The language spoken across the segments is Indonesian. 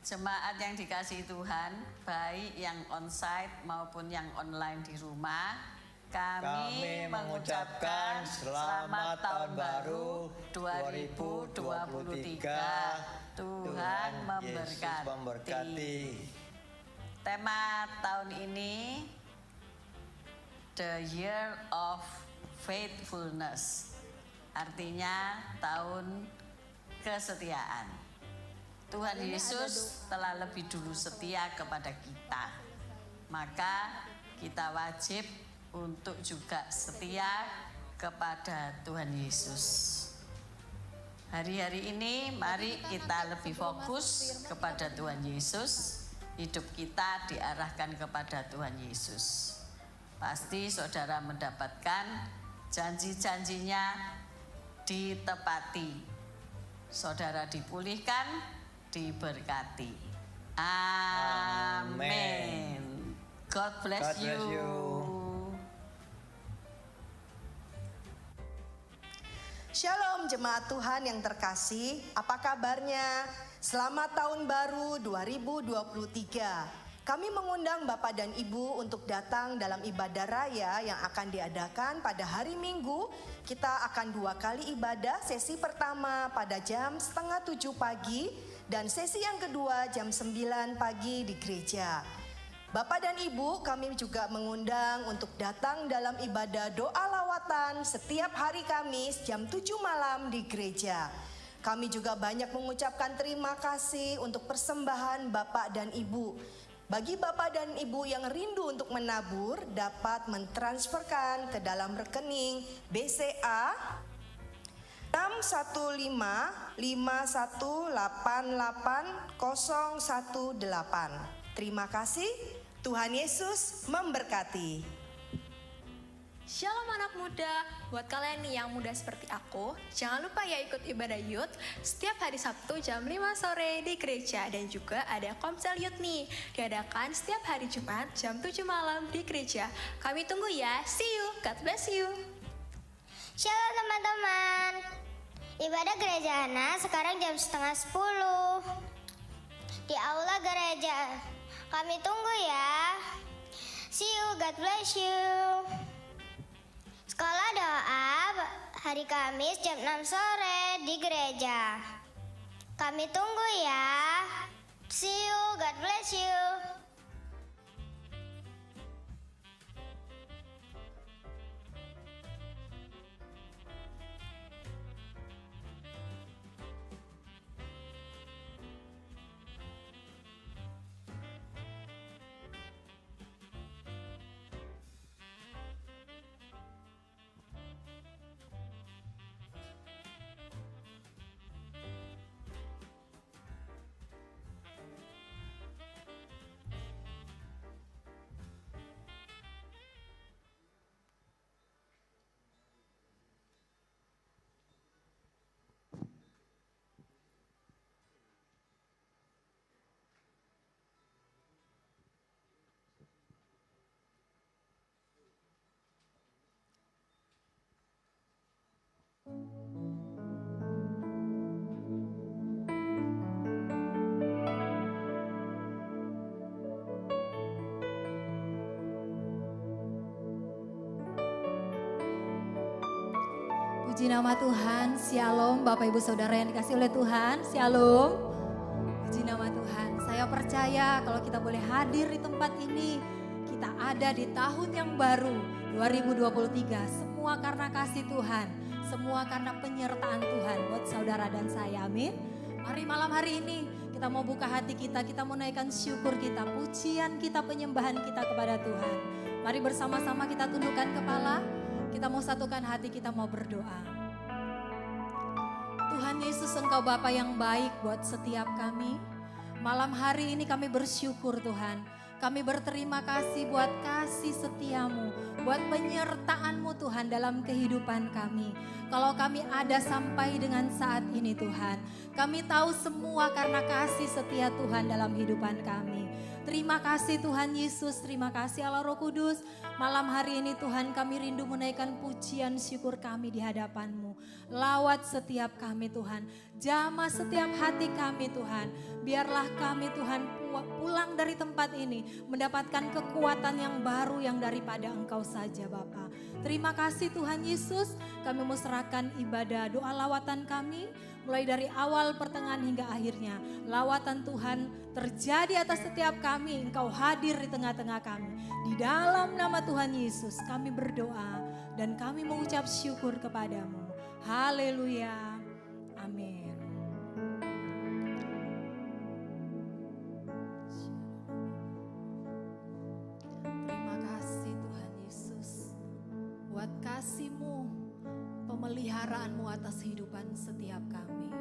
Jemaat yang dikasihi Tuhan, baik yang onsite maupun yang online di rumah, kami mengucapkan selamat tahun baru 2023. Tuhan memberkati. Tema tahun ini, The Year of Faithfulness, artinya tahun kesetiaan. Tuhan Yesus telah lebih dulu setia kepada kita, maka kita wajib untuk juga setia kepada Tuhan Yesus. Hari-hari ini mari kita lebih fokus kepada Tuhan Yesus. Hidup kita diarahkan kepada Tuhan Yesus. Pasti saudara mendapatkan janji-janjinya ditepati. Saudara dipulihkan, diberkati. Amin. God bless you. Shalom jemaat Tuhan yang terkasih, apa kabarnya? Selamat tahun baru 2023. Kami mengundang Bapak dan Ibu untuk datang dalam ibadah raya yang akan diadakan pada hari Minggu. Kita akan 2 kali ibadah, sesi pertama pada jam 6:30 pagi dan sesi yang kedua jam 9 pagi di gereja. Bapak dan Ibu, kami juga mengundang untuk datang dalam ibadah doa lawatan setiap hari Kamis jam 7 malam di gereja. Kami juga banyak mengucapkan terima kasih untuk persembahan Bapak dan Ibu. Bagi Bapak dan Ibu yang rindu untuk menabur, dapat mentransferkan ke dalam rekening BCA 615-5188-018. Terima kasih, Tuhan Yesus memberkati. Shalom anak muda, buat kalian nih yang muda seperti aku, jangan lupa ya ikut ibadah youth setiap hari Sabtu jam 5 sore di gereja. Dan juga ada Komsel Youth nih, diadakan setiap hari Jumat jam 7 malam di gereja. Kami tunggu ya, see you, God bless you. Shalom teman-teman, ibadah gereja anak sekarang jam 9:30 di aula gereja. Kami tunggu ya, see you, God bless you. Sekolah doa hari Kamis jam 6 sore di gereja. Kami tunggu ya. See you, God bless you. Puji nama Tuhan, Shalom Bapak Ibu Saudara yang dikasih oleh Tuhan, Shalom. Puji nama Tuhan, saya percaya kalau kita boleh hadir di tempat ini, kita ada di tahun yang baru 2023. Semua karena kasih Tuhan, semua karena penyertaan Tuhan buat saudara dan saya, amin. Mari malam hari ini kita mau buka hati kita mau naikkan syukur kita, pujian kita, penyembahan kita kepada Tuhan. Mari bersama-sama kita tundukkan kepala. Kita mau satukan hati, kita mau berdoa. Tuhan Yesus, Engkau Bapa yang baik buat setiap kami. Malam hari ini kami bersyukur Tuhan. Kami berterima kasih buat kasih setiamu, buat penyertaan-Mu Tuhan dalam kehidupan kami. Kalau kami ada sampai dengan saat ini Tuhan, kami tahu semua karena kasih setia Tuhan dalam kehidupan kami. Terima kasih Tuhan Yesus, terima kasih Allah Roh Kudus. Malam hari ini Tuhan kami rindu menaikkan pujian syukur kami di hadapan-Mu. Lawat setiap kami Tuhan, jamah setiap hati kami Tuhan. Biarlah kami Tuhan pulang dari tempat ini mendapatkan kekuatan yang baru yang daripada Engkau saja Bapa. Terima kasih Tuhan Yesus, kami mau serahkan ibadah doa lawatan kami. Mulai dari awal, pertengahan hingga akhirnya. Lawatan Tuhan terjadi atas setiap kami. Engkau hadir di tengah-tengah kami. Di dalam nama Tuhan Yesus kami berdoa dan kami mengucap syukur kepadamu. Haleluya. Amin. Terima kasih Tuhan Yesus. Buat kasih-Mu, pemeliharaanmu atas kehidupan setiap kami.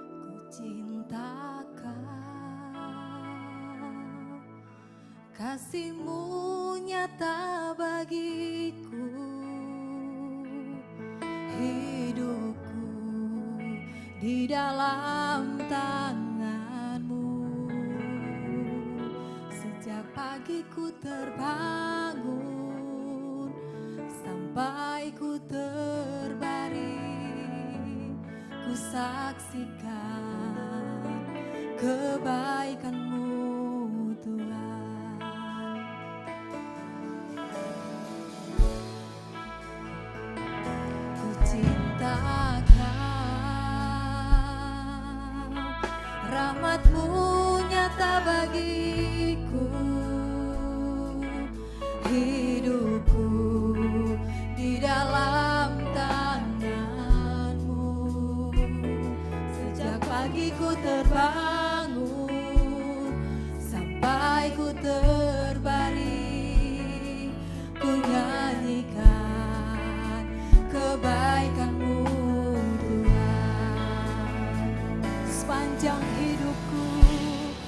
Ku cinta Kau, kasih-Mu nyata bagiku, hidupku di dalam tangan-Mu. Sejak pagi ku terbangun sampai ku terbaring, ku saksikan kebaikan-Mu Tuhan. Ku cinta rahmat-Mu nyata bagiku, hidupku di dalam tangan-Mu. Sejak pagi ku terbangun sampai ku terbaring, ku nyanyikan kebaikan-Mu sepanjang hidupku,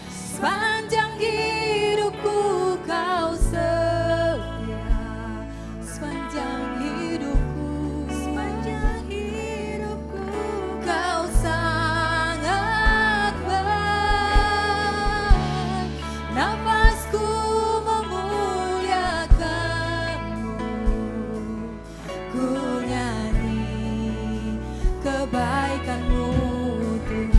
sepanjang hidupku Kau setia, sepanjang hidupku, sepanjang hidupku Kau sangat baik. Nafasku memuliakan-Mu, ku nyanyi kebaikan-Mu Tuhan.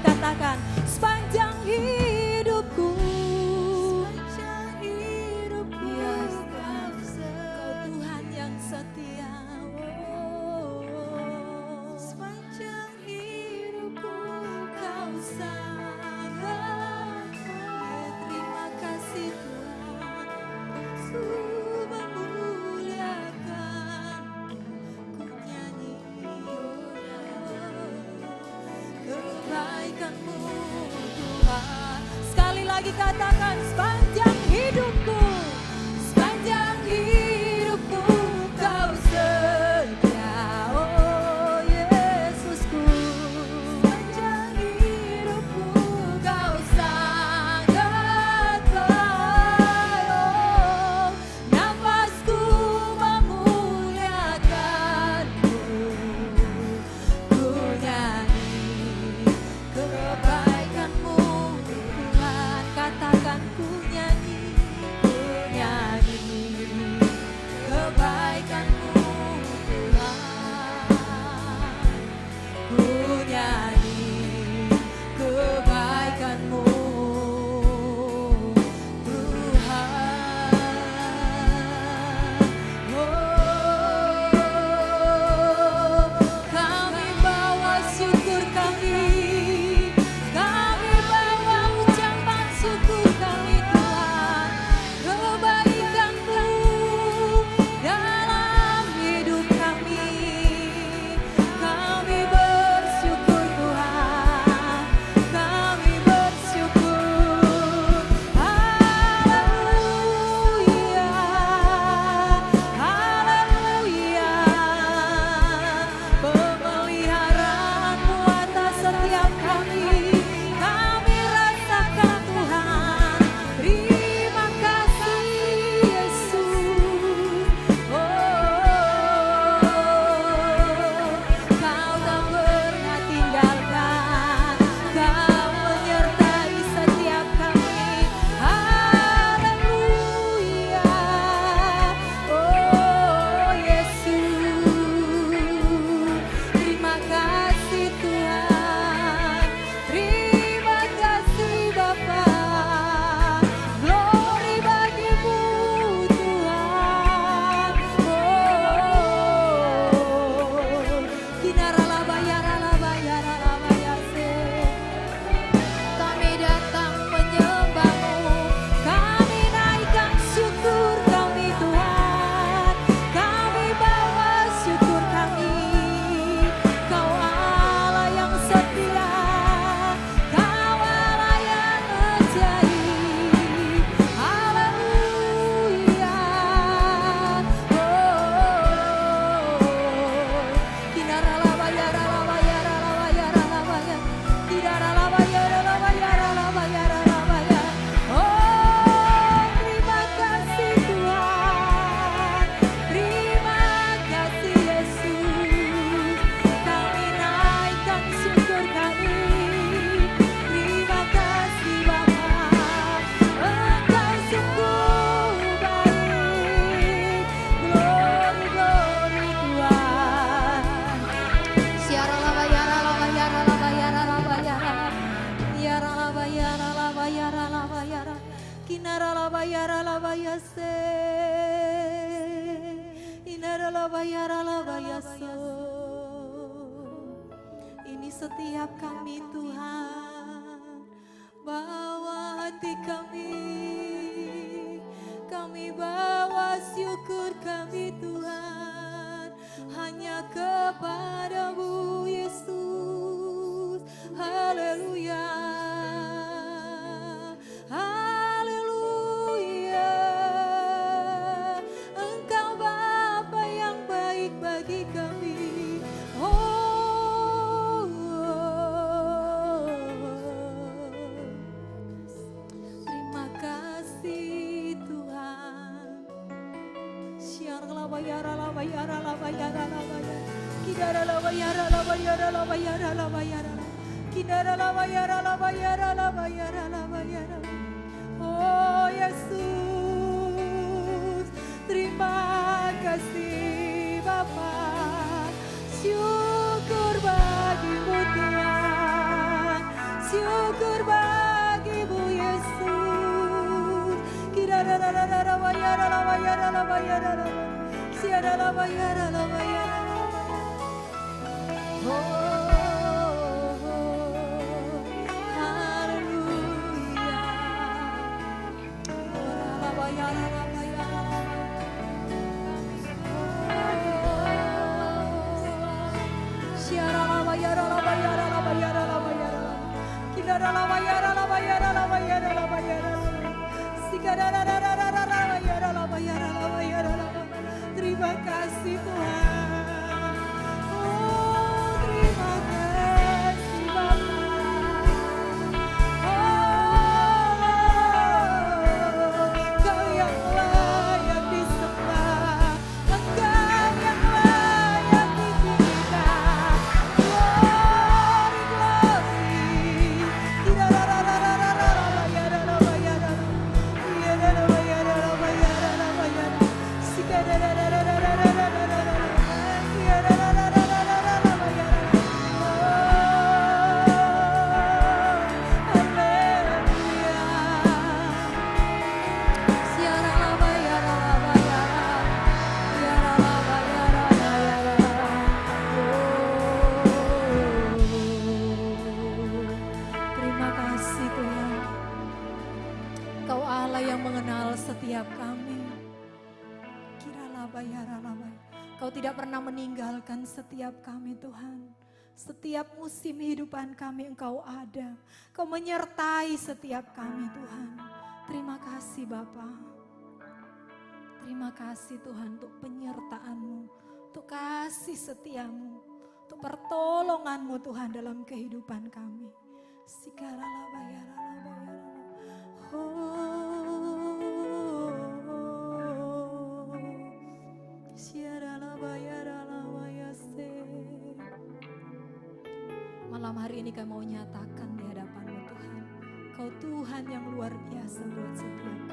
katakan, sepanjang hidupku. Yes, Kau Tuhan yang setia. Sepanjang hidupku Kau sangat. Terima kasih Tuhan, ku memuliakan, ku nyanyi kebaikan-Mu Tuhan. Sekali lagi katakan, sepanjang hidupku, sepanjang hidupku Kau setia, oh Yesusku. Sepanjang hidupku Kau sangat baik, oh nafasku memuliakan-Mu, ku nyanyi kebaikan-Mu Tuhan. Katakan, ku nyanyi kebaikan-Mu Tuhan. Ku nyanyi kebaikan-Mu Tuhan. Oh, kami bawa syukur kami bawa ucapan syukur kami Tuhan. Kebaikan-Mu dalam hidup kami bersyukur Tuhan, kami bersyukur. Haleluya, haleluya. Pemeliharaan-Mu atas setiap kami rasakan Tuhan. Terima kasih Yesus. Oh, Kau tak pernah tinggalkan, Kau menyertai setiap kami. Haleluya, oh Yesus. Terima kasih Tuhan, terima kasih Bapa. Glory bagi-Mu Tuhan. Oh, kinaralabayaralabayaralabayase. Kami datang menyembah-Mu, kami naikkan syukur kami Tuhan. Kami bawa syukur kami, Kau Allah yang setia, Kau Allah yang ajaib. Haleluya, oh, kinaralabayaralabayaralabayaralabaya, kinaralabayaralabayaralabayaralabaya. Oh, terima kasih Tuhan, terima kasih Yesus. Kami naikkan syukur kami. Terima kasih Bapa, Engkau sungguh baik. Glory, glory Tuhan. Siaralabayaralabayaralabayaralabayara. Yaralabayaralabayaralabayara. Kinaralabayaralabayase. Inaralabayaralabayaso. Ini setiap kami Tuhan, bawa hati kami bawa syukur kami Tuhan, hanya kepada-Mu Yesus. Haleluya, haleluya. Engkau Bapa yang baik bagi kami. Oh, terima kasih Tuhan. Siaralabayaralabayaralabayaralabayara. Kinaralabayaralabayaralabayaralabayara. Kinaralabayaralabayaralabayaralabayara. Oh Yesus, terima kasih Bapa. Syukur bagi-Mu Tuhan. Syukur bagimu Yesus. Terima kasih Tuhan. Oh, terima kasih Bapa. Oh, Kau yang layak disembah, Engkau yang layak ditinggikan. Glory, glory. Terima kasih Tuhan. Kau Allah yang mengenal setiap kami. Kau tidak pernah meninggalkan setiap kami Tuhan. Setiap musim kehidupan kami Engkau ada. Kau menyertai setiap kami Tuhan. Terima kasih Bapa. Terima kasih Tuhan untuk penyertaan-Mu, untuk kasih setiamu, untuk pertolongan-Mu Tuhan dalam kehidupan kami. Malam hari ini kami mau nyatakan di hadapan-Mu Tuhan, Kau Tuhan yang luar biasa buat setiap kami.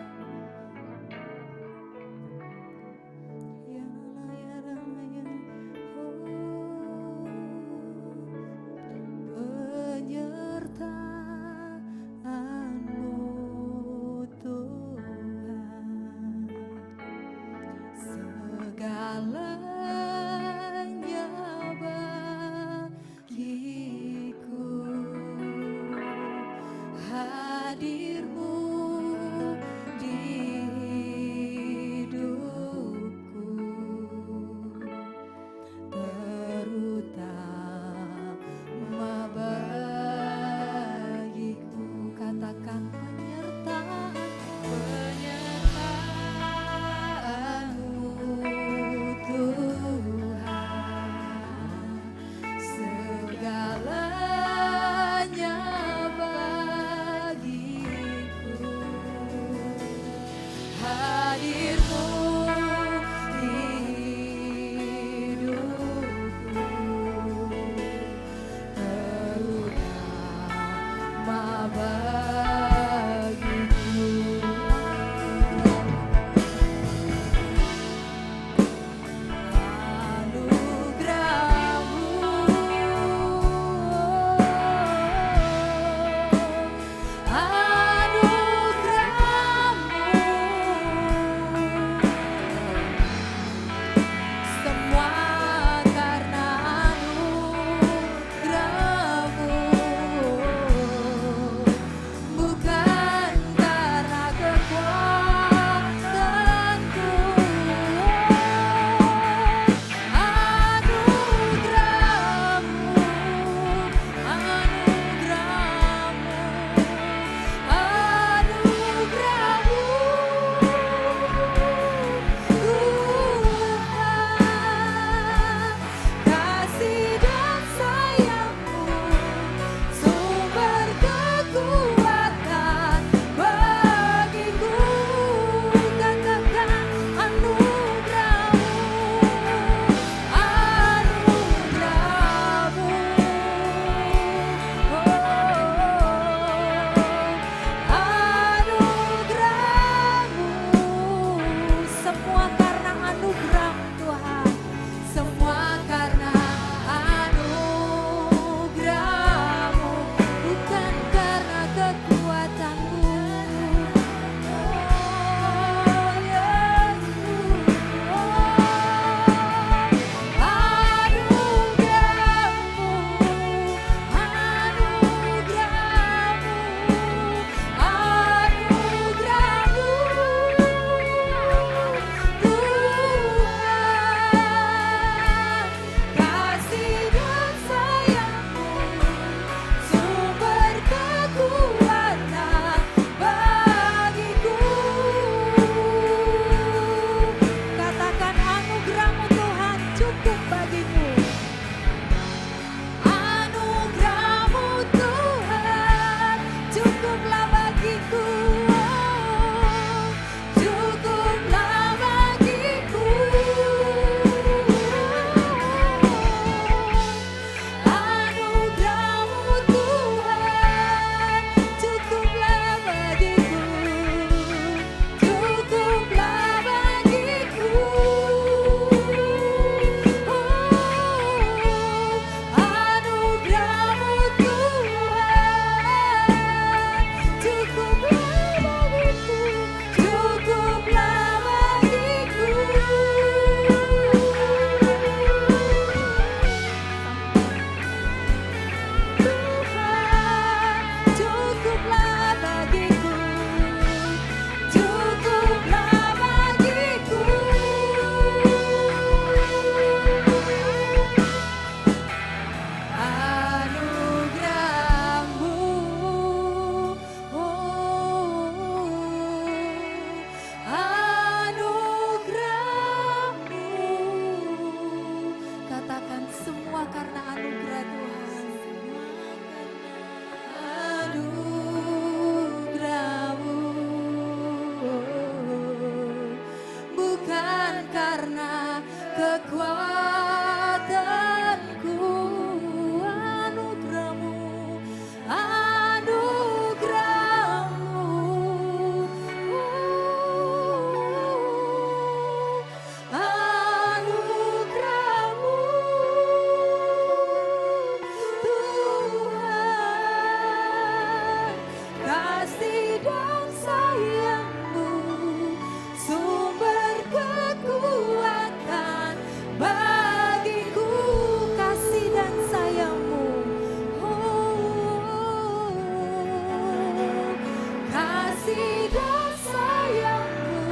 kasih dan sayang-Mu,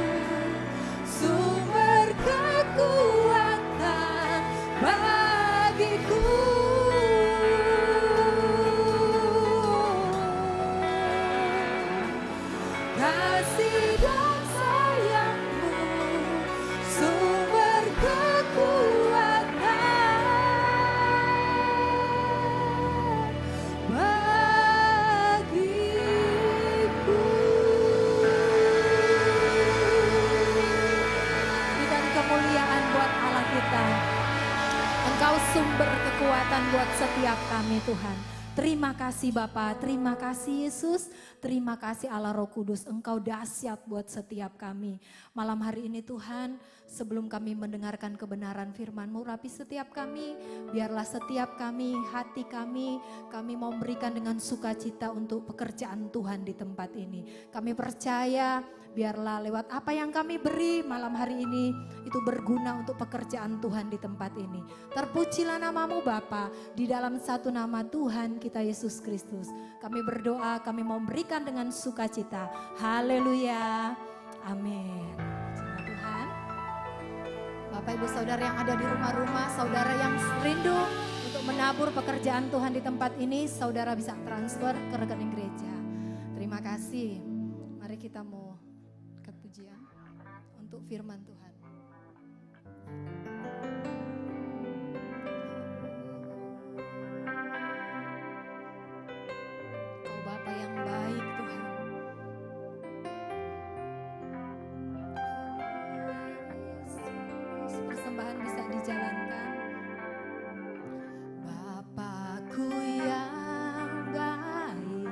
sumber kekuatan bagiku. Kasih dan sayang-Mu, sumber kekuatan bagiku. Berikan kemuliaan buat Allah kita. Engkau sumber kekuatan buat setiap kami, Tuhan. Terima kasih Bapa, terima kasih Yesus, terima kasih Allah Roh Kudus, Engkau dahsyat buat setiap kami. Malam hari ini Tuhan, sebelum kami mendengarkan kebenaran firman-Mu, rapi setiap kami, biarlah setiap kami, hati kami mau memberikan dengan sukacita untuk pekerjaan Tuhan di tempat ini. Kami percaya biarlah lewat apa yang kami beri malam hari ini, itu berguna untuk pekerjaan Tuhan di tempat ini. Terpujilah nama-Mu Bapa, di dalam satu nama Tuhan kita Yesus Kristus. Kami berdoa, kami mau memberikan dengan sukacita. Haleluya. Amin. Terima Tuhan. Bapak Ibu Saudara yang ada di rumah-rumah, saudara yang rindu untuk menabur pekerjaan Tuhan di tempat ini, saudara bisa transfer ke rekening gereja. Terima kasih. Mari kita mau dekat pujian untuk firman Tuhan. Kau Bapa yang baik Tuhan. Yesus, persembahan bisa dijalankan. Bapakku yang baik,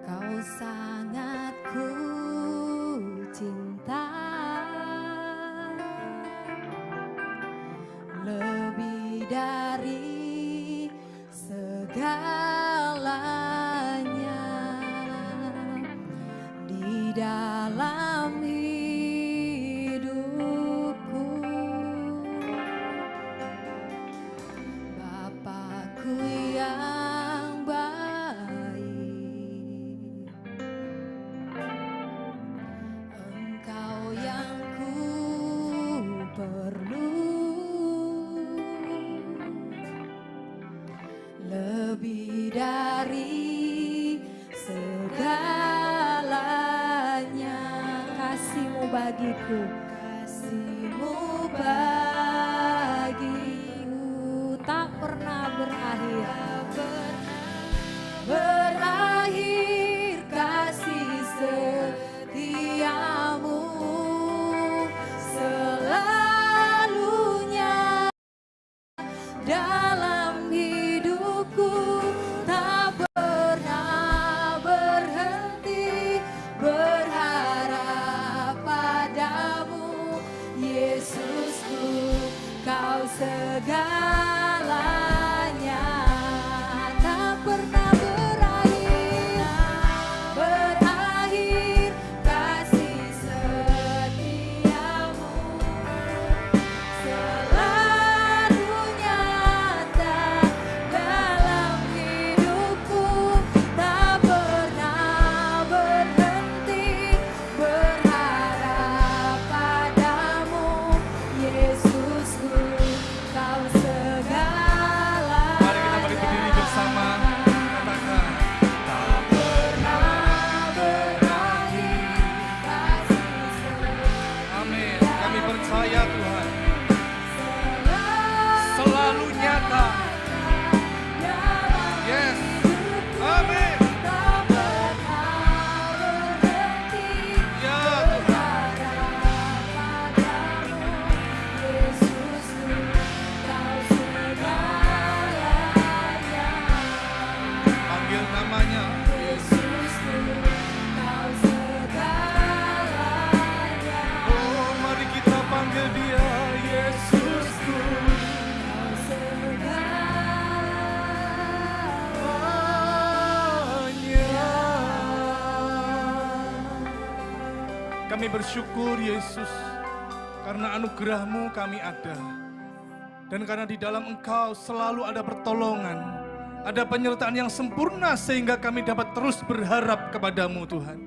Kau sangat ku cinta, lebih dari segalanya di dalam hidupku. Bapakku yang baik, Engkau yang ku perlu, lebih dari segalanya. Kasih-Mu bagiku, kasih-Mu bagiku tak pernah berakhir kasih setiamu selalunya dalam hidupku, tak pernah berhenti berharap padamu Yesusku. Kau segalanya, tak pernah berakhir kasih setiamu selalu nyata dalam hidupku, tak pernah berhenti berharap padamu Yesusku. Kau segalanya. Mari kita balik berdiri bersama, katakan Tak pernah berakhir kasih amin. Kami percaya Tuhan selalu selalu nyata. dalam Yes, amin. tak pernah berhenti Ya Tuhan, berharap padamu Yesusku. Kau segalanya, panggil namanya. Yesusku. Kau segalanya, Oh, mari kita panggil dia Yesusku. kau segalanya. Kami bersyukur Yesus, karena anugerah-Mu kami ada. Dan karena di dalam Engkau selalu ada pertolongan, Ada penyertaan yang sempurna sehingga kami dapat terus berharap kepadamu Tuhan.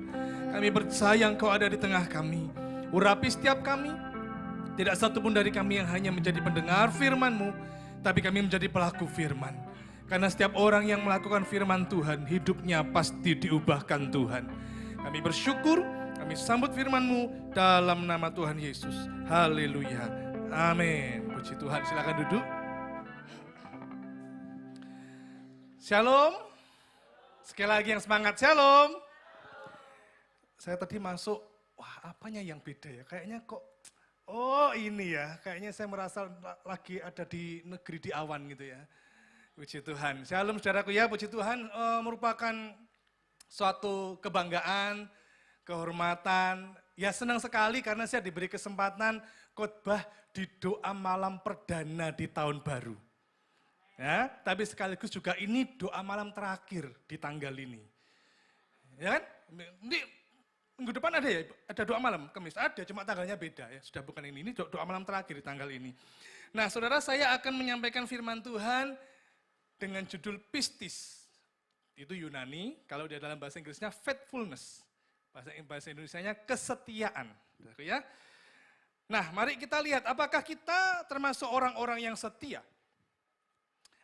Kami percaya Engkau ada di tengah kami. Urapi setiap kami. Tidak satupun dari kami yang hanya menjadi pendengar firman-Mu, tapi kami menjadi pelaku firman. Karena setiap orang yang melakukan firman Tuhan, hidupnya pasti diubahkan Tuhan. Kami bersyukur, kami sambut firman-Mu dalam nama Tuhan Yesus. Haleluya. Amin. Puji Tuhan, silakan duduk. Shalom. Sekali lagi yang semangat, shalom. Saya tadi masuk, wah apanya yang beda ya? Kayaknya kok, oh ini ya, kayaknya saya merasa lagi ada di negeri di awan gitu ya. Puji Tuhan. Shalom saudaraku ya, puji Tuhan merupakan suatu kebanggaan, kehormatan. Ya senang sekali karena saya diberi kesempatan khotbah di doa malam perdana di tahun baru. Ya, tapi sekaligus juga ini doa malam terakhir di tanggal ini. Ya kan? Ini minggu depan ada ya, ada doa malam, Kamis ada, cuma tanggalnya beda ya, sudah bukan ini doa malam terakhir di tanggal ini. Nah saudara, saya akan menyampaikan firman Tuhan dengan judul pistis. Itu Yunani, kalau di dalam bahasa Inggrisnya faithfulness. Bahasa Indonesianya kesetiaan. Ya. Nah mari kita lihat, apakah kita termasuk orang-orang yang setia?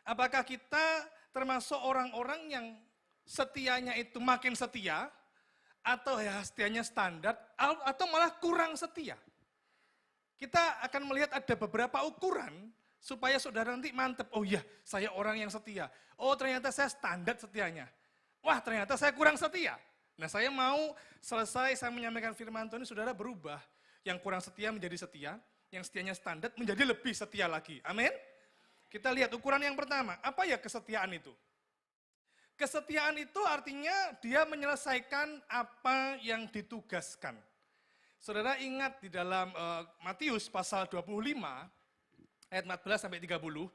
Apakah kita termasuk orang-orang yang setianya itu makin setia, atau ya setianya standar, atau malah kurang setia? Kita akan melihat ada beberapa ukuran supaya saudara nanti mantep, oh iya saya orang yang setia. Oh ternyata saya standar setianya. Wah ternyata saya kurang setia. Nah saya mau selesai saya menyampaikan firman Tuhan, saudara berubah. Yang kurang setia menjadi setia, yang setianya standar menjadi lebih setia lagi. Amin. Kita lihat ukuran yang pertama, apa ya kesetiaan itu? Kesetiaan itu artinya dia menyelesaikan apa yang ditugaskan. Saudara ingat di dalam Matius pasal 25, ayat 14 sampai 30,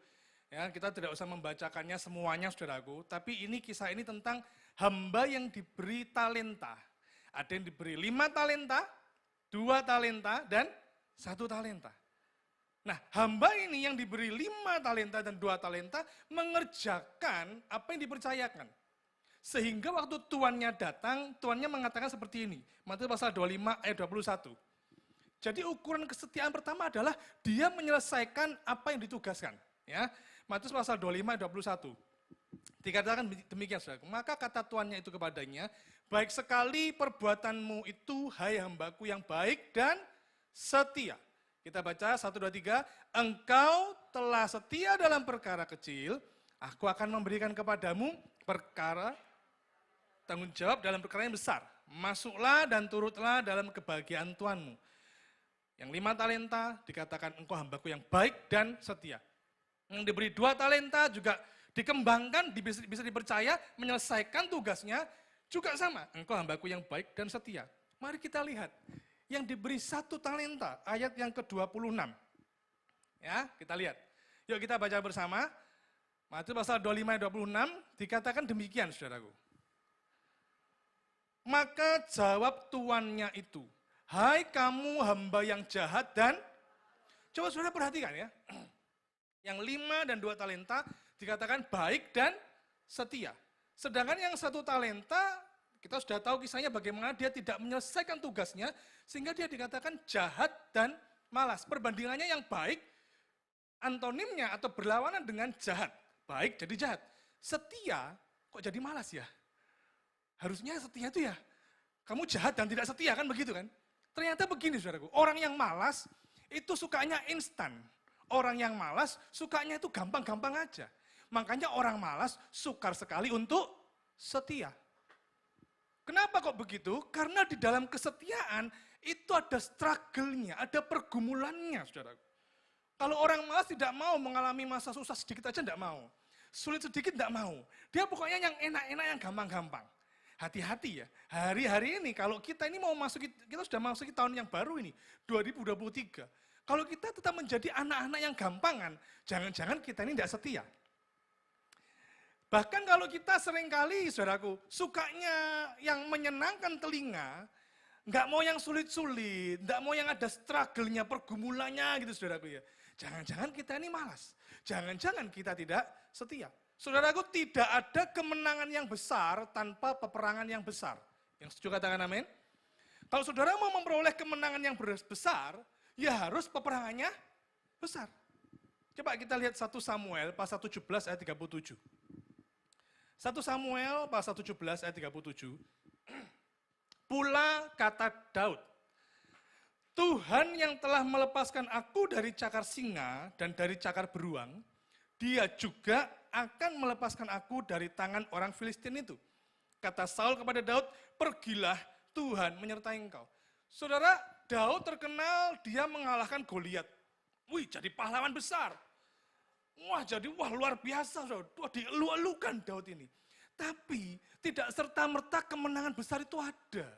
ya, kita tidak usah membacakannya semuanya saudaraku, tapi ini kisah ini tentang hamba yang diberi talenta. Ada yang diberi 5 talenta, 2 talenta, dan 1 talenta. Nah, hamba ini yang diberi 5 talenta dan 2 talenta mengerjakan apa yang dipercayakan. Sehingga waktu tuannya datang, tuannya mengatakan seperti ini. Matius pasal 25 ayat 21. Jadi ukuran kesetiaan pertama adalah dia menyelesaikan apa yang ditugaskan. Ya, Matius pasal 25 ayat 21. Dikatakan demikian saudara. Maka kata tuannya itu kepadanya, baik sekali perbuatanmu itu, hai hambaku yang baik dan setia. Kita baca 1, 2, 3. Engkau telah setia dalam perkara kecil, aku akan memberikan kepadamu perkara tanggung jawab dalam perkara yang besar. Masuklah dan turutlah dalam kebahagiaan Tuhanmu. Yang 5 talenta dikatakan engkau hambaku yang baik dan setia. Yang diberi 2 talenta juga dikembangkan, bisa dipercaya, menyelesaikan tugasnya juga sama. Engkau hambaku yang baik dan setia. Mari kita lihat. Yang diberi 1 talenta, ayat yang ke-26. Ya, kita lihat. Yuk kita baca bersama. Matius pasal 25 ayat 26 dikatakan demikian saudaraku. Maka jawab tuannya itu, hai kamu hamba yang jahat dan, coba saudara perhatikan ya. Yang 5 dan 2 talenta dikatakan baik dan setia. Sedangkan yang 1 talenta, kita sudah tahu kisahnya bagaimana dia tidak menyelesaikan tugasnya, sehingga dia dikatakan jahat dan malas. Perbandingannya yang baik, antonimnya atau berlawanan dengan jahat. Baik jadi jahat. Setia kok jadi malas ya? Harusnya setia itu ya, kamu jahat dan tidak setia kan begitu kan? Ternyata begini saudaraku, orang yang malas itu sukanya instan. Orang yang malas sukanya itu gampang-gampang aja. Makanya orang malas sukar sekali untuk setia. Kenapa kok begitu? Karena di dalam kesetiaan itu ada struggle-nya, ada pergumulannya, saudaraku. Kalau orang malas tidak mau mengalami masa susah sedikit aja tidak mau. Sulit sedikit tidak mau. Dia pokoknya yang enak-enak, yang gampang-gampang. Hati-hati ya, hari-hari ini kalau kita ini mau masuk, kita sudah masuk tahun yang baru ini, 2023. Kalau kita tetap menjadi anak-anak yang gampangan, jangan-jangan kita ini tidak setia. Bahkan kalau kita seringkali, saudaraku, sukanya yang menyenangkan telinga, nggak mau yang sulit-sulit, nggak mau yang ada struggle-nya, pergumulannya gitu saudaraku ya. Jangan-jangan kita ini malas, jangan-jangan kita tidak setia. Saudaraku, tidak ada kemenangan yang besar tanpa peperangan yang besar. Yang setuju katakan amin? Kalau saudara mau memperoleh kemenangan yang besar, ya harus peperangannya besar. Coba kita lihat 1 Samuel pasal 17 ayat 37. 1 Samuel pasal 17 ayat 37. Pula kata Daud, Tuhan yang telah melepaskan aku dari cakar singa dan dari cakar beruang, Dia juga akan melepaskan aku dari tangan orang Filistin itu. Kata Saul kepada Daud, pergilah, Tuhan menyertai engkau. Saudara, Daud terkenal dia mengalahkan Goliat. Wih, jadi pahlawan besar. Wah, luar biasa, saudara. Wah, dielu-elukan Daud ini. Tapi tidak serta-merta kemenangan besar itu ada.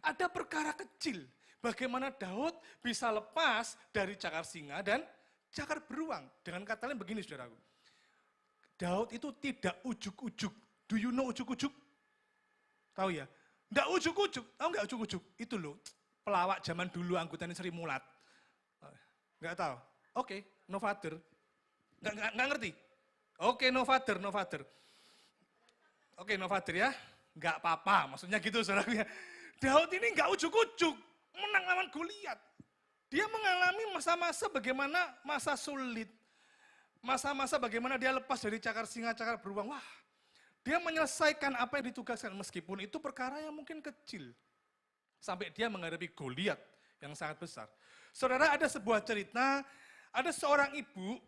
Ada perkara kecil. Bagaimana Daud bisa lepas dari cakar singa dan cakar beruang. Dengan kata lain begini, saudaraku. Daud itu tidak ujuk-ujuk. Do you know ujuk-ujuk? Tahu ya? Tidak ujuk-ujuk. Tahu nggak ujuk-ujuk? Itu loh, pelawak zaman dulu anggotanya Sri Mulat. Nggak tahu? Oke, no father. Nggak ngerti? Oke, no father, no father. Oke, no father ya. Nggak apa-apa, maksudnya gitu saudaraku ya. Daud ini nggak ujuk-ujuk. Menang lawan Goliat. Dia mengalami masa-masa bagaimana masa sulit. Masa-masa bagaimana dia lepas dari cakar singa, cakar beruang. Wah, dia menyelesaikan apa yang ditugaskan. Meskipun itu perkara yang mungkin kecil. Sampai dia menghadapi Goliat yang sangat besar. Saudara, ada sebuah cerita, ada seorang ibu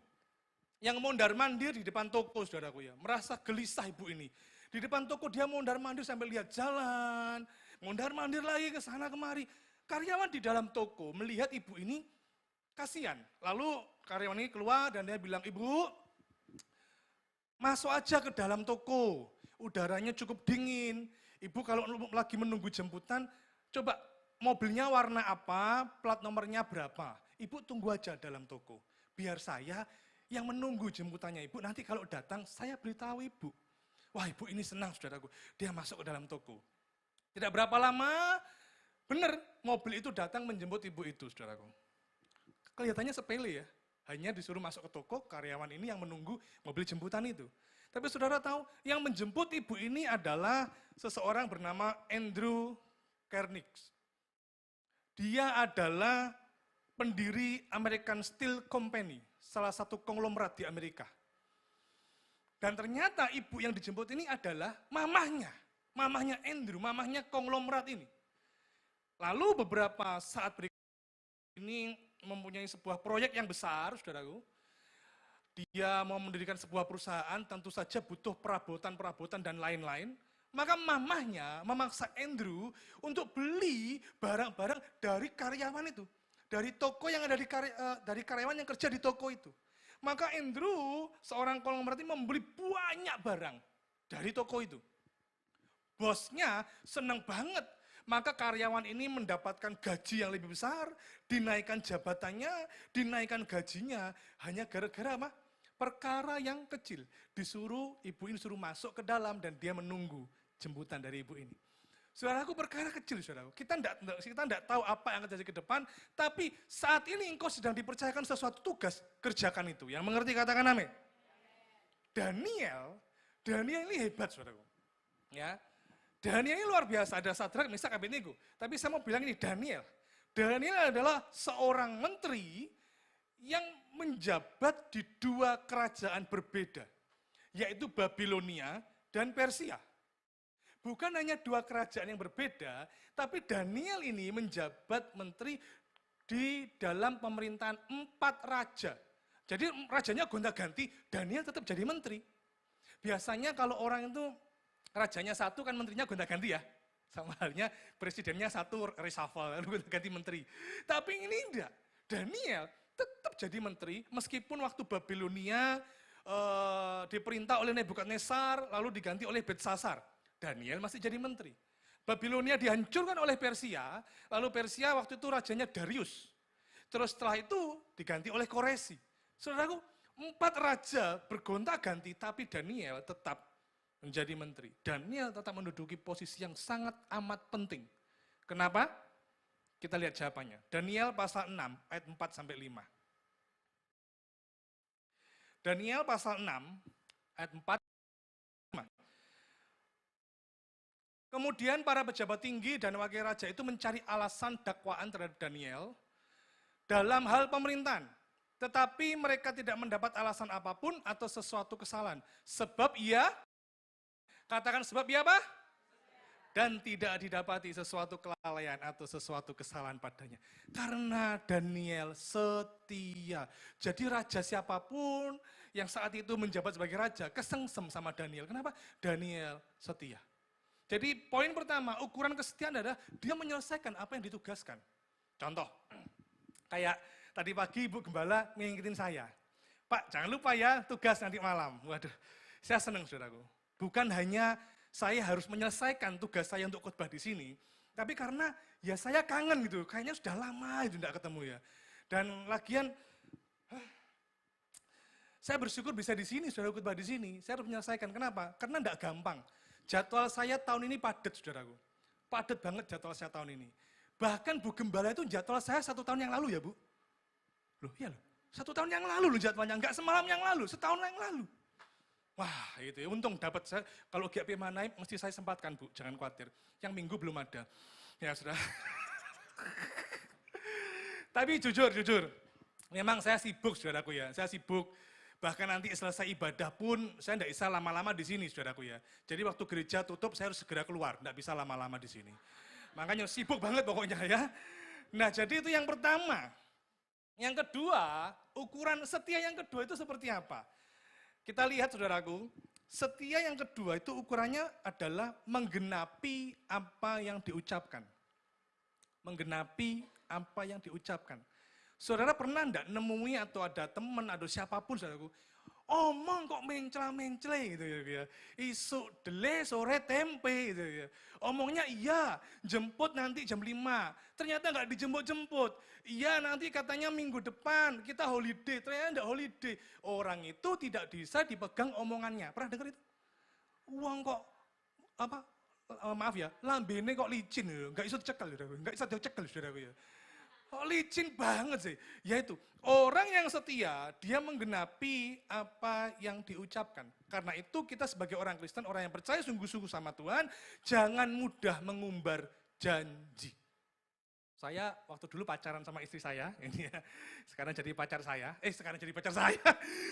yang mondar-mandir di depan toko, saudaraku ya. Merasa gelisah ibu ini. Di depan toko dia mondar-mandir sampai lihat jalan. Mondar-mandir lagi ke sana kemari. Karyawan di dalam toko melihat ibu ini kasihan. Lalu karyawan ini keluar dan dia bilang, Ibu, masuk aja ke dalam toko. Udaranya cukup dingin. Ibu kalau lagi menunggu jemputan, coba mobilnya warna apa, plat nomornya berapa. Ibu tunggu aja dalam toko. Biar saya yang menunggu jemputannya ibu, nanti kalau datang saya beritahu ibu. Wah, ibu ini senang, saudaraku. Dia masuk ke dalam toko. Tidak berapa lama, benar, mobil itu datang menjemput ibu itu, saudaraku. Kelihatannya sepele ya, hanya disuruh masuk ke toko, karyawan ini yang menunggu mobil jemputan itu. Tapi saudara tahu, yang menjemput ibu ini adalah seseorang bernama Andrew Carnegie. Dia adalah pendiri American Steel Company, salah satu konglomerat di Amerika. Dan ternyata ibu yang dijemput ini adalah mamahnya Andrew, mamahnya konglomerat ini. Lalu beberapa saat berikutnya ini mempunyai sebuah proyek yang besar, saudaraku. Dia mau mendirikan sebuah perusahaan, tentu saja butuh perabotan dan lain-lain. Maka mamahnya memaksa Andrew untuk beli barang-barang dari karyawan itu. Dari toko yang ada dari karyawan yang kerja di toko itu. Maka Andrew, seorang konglomerat ini membeli banyak barang dari toko itu. Bosnya senang banget. Maka karyawan ini mendapatkan gaji yang lebih besar, dinaikkan jabatannya, dinaikkan gajinya, hanya gara-gara apa? Perkara yang kecil. Ibu ini suruh masuk ke dalam dan dia menunggu jemputan dari ibu ini. Saudaraku, perkara kecil, saudaraku. Kita tidak tahu apa yang akan terjadi ke depan, tapi saat ini engkau sedang dipercayakan sesuatu tugas, kerjakan itu. Yang mengerti katakan amin. Daniel ini hebat, saudaraku. Ya, Daniel ini luar biasa, ada Sadrak, Mesak, Abednego. Tapi saya mau bilang ini, Daniel adalah seorang menteri yang menjabat di dua kerajaan berbeda, yaitu Babilonia dan Persia. Bukan hanya dua kerajaan yang berbeda, tapi Daniel ini menjabat menteri di dalam pemerintahan 4 raja. Jadi rajanya gonta-ganti, Daniel tetap jadi menteri. Biasanya kalau orang itu rajanya satu kan menterinya gonta-ganti ya. Sama halnya presidennya satu reshuffle, lalu gonta-ganti menteri. Tapi ini enggak. Daniel tetap jadi menteri meskipun waktu Babilonia diperintah oleh Nebukadnezar lalu diganti oleh Belsasar. Daniel masih jadi menteri. Babilonia dihancurkan oleh Persia, lalu Persia waktu itu rajanya Darius. Terus setelah itu diganti oleh Koresi. Saudaraku, 4 raja bergonta-ganti, tapi Daniel tetap menjadi menteri. Daniel tetap menduduki posisi yang sangat amat penting. Kenapa? Kita lihat jawabannya. Daniel pasal 6 ayat 4 sampai 5. Daniel pasal 6 ayat 4. Kemudian para pejabat tinggi dan wakil raja itu mencari alasan dakwaan terhadap Daniel dalam hal pemerintahan. Tetapi mereka tidak mendapat alasan apapun atau sesuatu kesalahan. Sebab ia, katakan sebab ia apa? Dan tidak didapati sesuatu kelalaian atau sesuatu kesalahan padanya. Karena Daniel setia. Jadi raja siapapun yang saat itu menjabat sebagai raja, kesengsem sama Daniel. Kenapa? Daniel setia. Jadi poin pertama, ukuran kesetiaan adalah dia menyelesaikan apa yang ditugaskan. Contoh, kayak tadi pagi Ibu Gembala ngingetin saya. Pak, jangan lupa ya tugas nanti malam. Waduh, saya senang saudaraku. Bukan hanya saya harus menyelesaikan tugas saya untuk khotbah di sini, tapi karena ya saya kangen gitu, kayaknya sudah lama itu tidak ketemu ya. Dan lagian, saya bersyukur bisa di sini, saudara khotbah di sini. Saya harus menyelesaikan, kenapa? Karena tidak gampang. Jadwal saya tahun ini padat, saudaraku. Padat banget jadwal saya tahun ini. Bahkan Bu Gembala itu jadwal saya 1 tahun yang lalu ya Bu. Loh iya loh, 1 tahun yang lalu loh jadwalnya, enggak semalam yang lalu, setahun yang lalu. Wah itu ya, untung dapat saya, kalau GP naik mesti saya sempatkan Bu, jangan khawatir. Yang minggu belum ada. Ya sudah. Tapi jujur, memang saya sibuk saudaraku ya, saya sibuk. Bahkan nanti selesai ibadah pun saya tidak bisa lama-lama di sini saudaraku ya. Jadi waktu gereja tutup saya harus segera keluar, tidak bisa lama-lama di sini. Makanya sibuk banget pokoknya ya. Nah jadi itu yang pertama. Yang kedua, ukuran setia yang kedua itu seperti apa? Kita lihat saudaraku, setia yang kedua itu ukurannya adalah menggenapi apa yang diucapkan. Menggenapi apa yang diucapkan. Saudara pernah enggak nemui atau ada teman atau siapapun saudaraku, omong kok mencela-mencele gitu ya. Isuk dele sore tempe gitu ya. Omongnya iya, jemput nanti jam 5. Ternyata enggak dijemput-jemput. Iya nanti katanya minggu depan kita holiday, ternyata enggak holiday. Orang itu tidak bisa dipegang omongannya. Pernah dengar itu? Uang kok apa? Maaf ya, lambene kok licin gitu. Enggak bisa dicekel saudaraku. Enggak bisa dicekel saudaraku ya. Oh, licin banget sih. Yaitu orang yang setia, dia menggenapi apa yang diucapkan. Karena itu kita sebagai orang Kristen, orang yang percaya sungguh-sungguh sama Tuhan, jangan mudah mengumbar janji. Saya waktu dulu pacaran sama istri saya, ini ya, sekarang jadi pacar saya.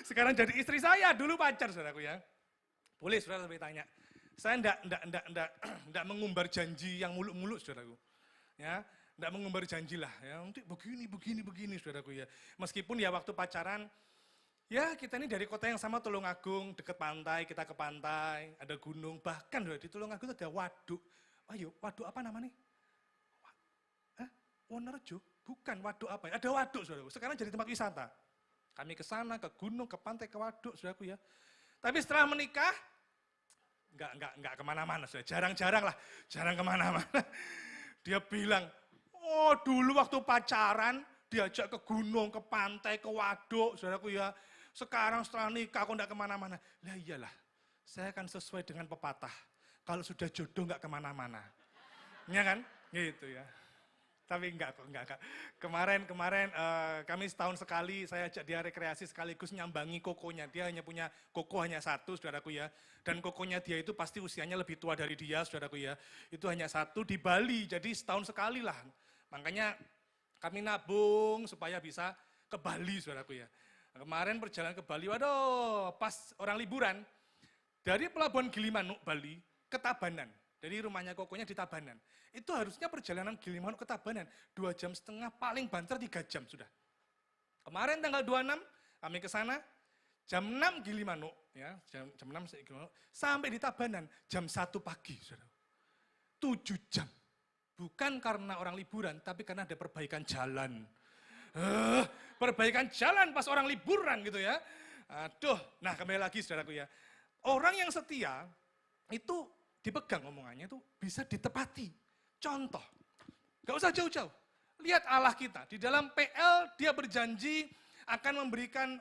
Sekarang jadi istri saya, dulu pacar saudaraku ya. Boleh saudara sampai tanya. Saya enggak mengumbar janji yang muluk-muluk saudaraku. Ya. Tidak mengumbar janji lah, ya, nanti begini, saudaraku ya. Meskipun ya waktu pacaran, ya kita ini dari kota yang sama Tulungagung, dekat pantai, kita ke pantai, ada gunung, bahkan di Tulungagung ada waduk. Ayo, waduk apa namanya? Wonorejo? Bukan, waduk apa ya? Ada waduk, saudaraku. Sekarang jadi tempat wisata. Kami ke sana, ke gunung, ke pantai, ke waduk, saudaraku ya. Tapi setelah menikah, enggak kemana-mana, saudara. Jarang kemana-mana. Dia bilang, oh dulu waktu pacaran diajak ke gunung, ke pantai, ke waduk, saudaraku ya. Sekarang setelah nikah kok enggak kemana-mana. Lah iyalah, saya kan sesuai dengan pepatah. Kalau sudah jodoh enggak kemana-mana. Ya kan? Gitu ya. Tapi enggak. Kemarin kami setahun sekali saya ajak dia rekreasi sekaligus nyambangi kokonya. Dia hanya punya koko hanya 1 saudaraku ya. Dan kokonya dia itu pasti usianya lebih tua dari dia saudaraku ya. Itu hanya 1 di Bali, jadi setahun sekali lah. Makanya kami nabung supaya bisa ke Bali saudaraku ya. Kemarin perjalanan ke Bali, waduh pas orang liburan. Dari Pelabuhan Gilimanuk Bali ke Tabanan. Dari rumahnya kokonya di Tabanan. Itu harusnya perjalanan Gilimanuk ke Tabanan 2,5 jam, paling banter 3 jam sudah. Kemarin tanggal 26 kami ke sana, jam 6 Gilimanuk, ya, jam 6 Gilimanuk, sampai di Tabanan jam 1 pagi. Saudara. 7 jam. Bukan karena orang liburan, tapi karena ada perbaikan jalan. Perbaikan jalan pas orang liburan gitu ya. Aduh, nah kembali lagi saudaraku ya. Orang yang setia itu dipegang omongannya itu bisa ditepati. Contoh, gak usah jauh-jauh. Lihat Allah kita, di dalam PL dia berjanji akan memberikan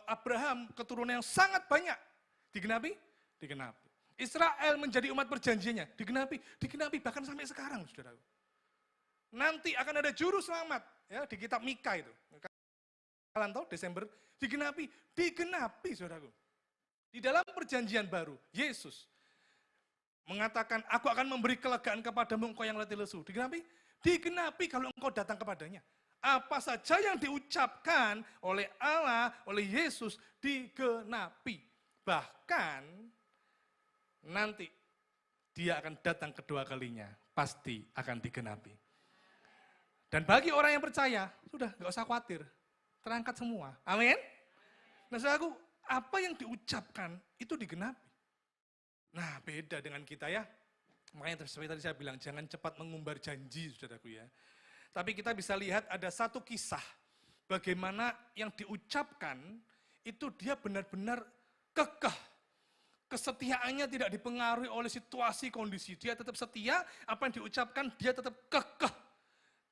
Abraham keturunan yang sangat banyak. Digenapi? Digenapi. Israel menjadi umat perjanjiannya, digenapi bahkan sampai sekarang saudaraku. Nanti akan ada juru selamat ya di kitab Mika itu. Kalian tahu Desember digenapi saudaraku. Di dalam perjanjian baru, Yesus mengatakan, aku akan memberi kelegaan kepadamu engkau yang letih lesu. Digenapi? Digenapi kalau engkau datang kepadanya. Apa saja yang diucapkan oleh Allah, oleh Yesus, digenapi. Bahkan nanti dia akan datang kedua kalinya, pasti akan digenapi. Dan bagi orang yang percaya, sudah gak usah khawatir, terangkat semua. Amin. Nah saudaraku, apa yang diucapkan itu digenapi. Nah beda dengan kita ya. Makanya seperti tadi saya bilang, jangan cepat mengumbar janji saudaraku ya. Tapi kita bisa lihat ada satu kisah, bagaimana yang diucapkan itu dia benar-benar kekeh. Kesetiaannya tidak dipengaruhi oleh situasi, kondisi. Dia tetap setia, apa yang diucapkan dia tetap kekeh.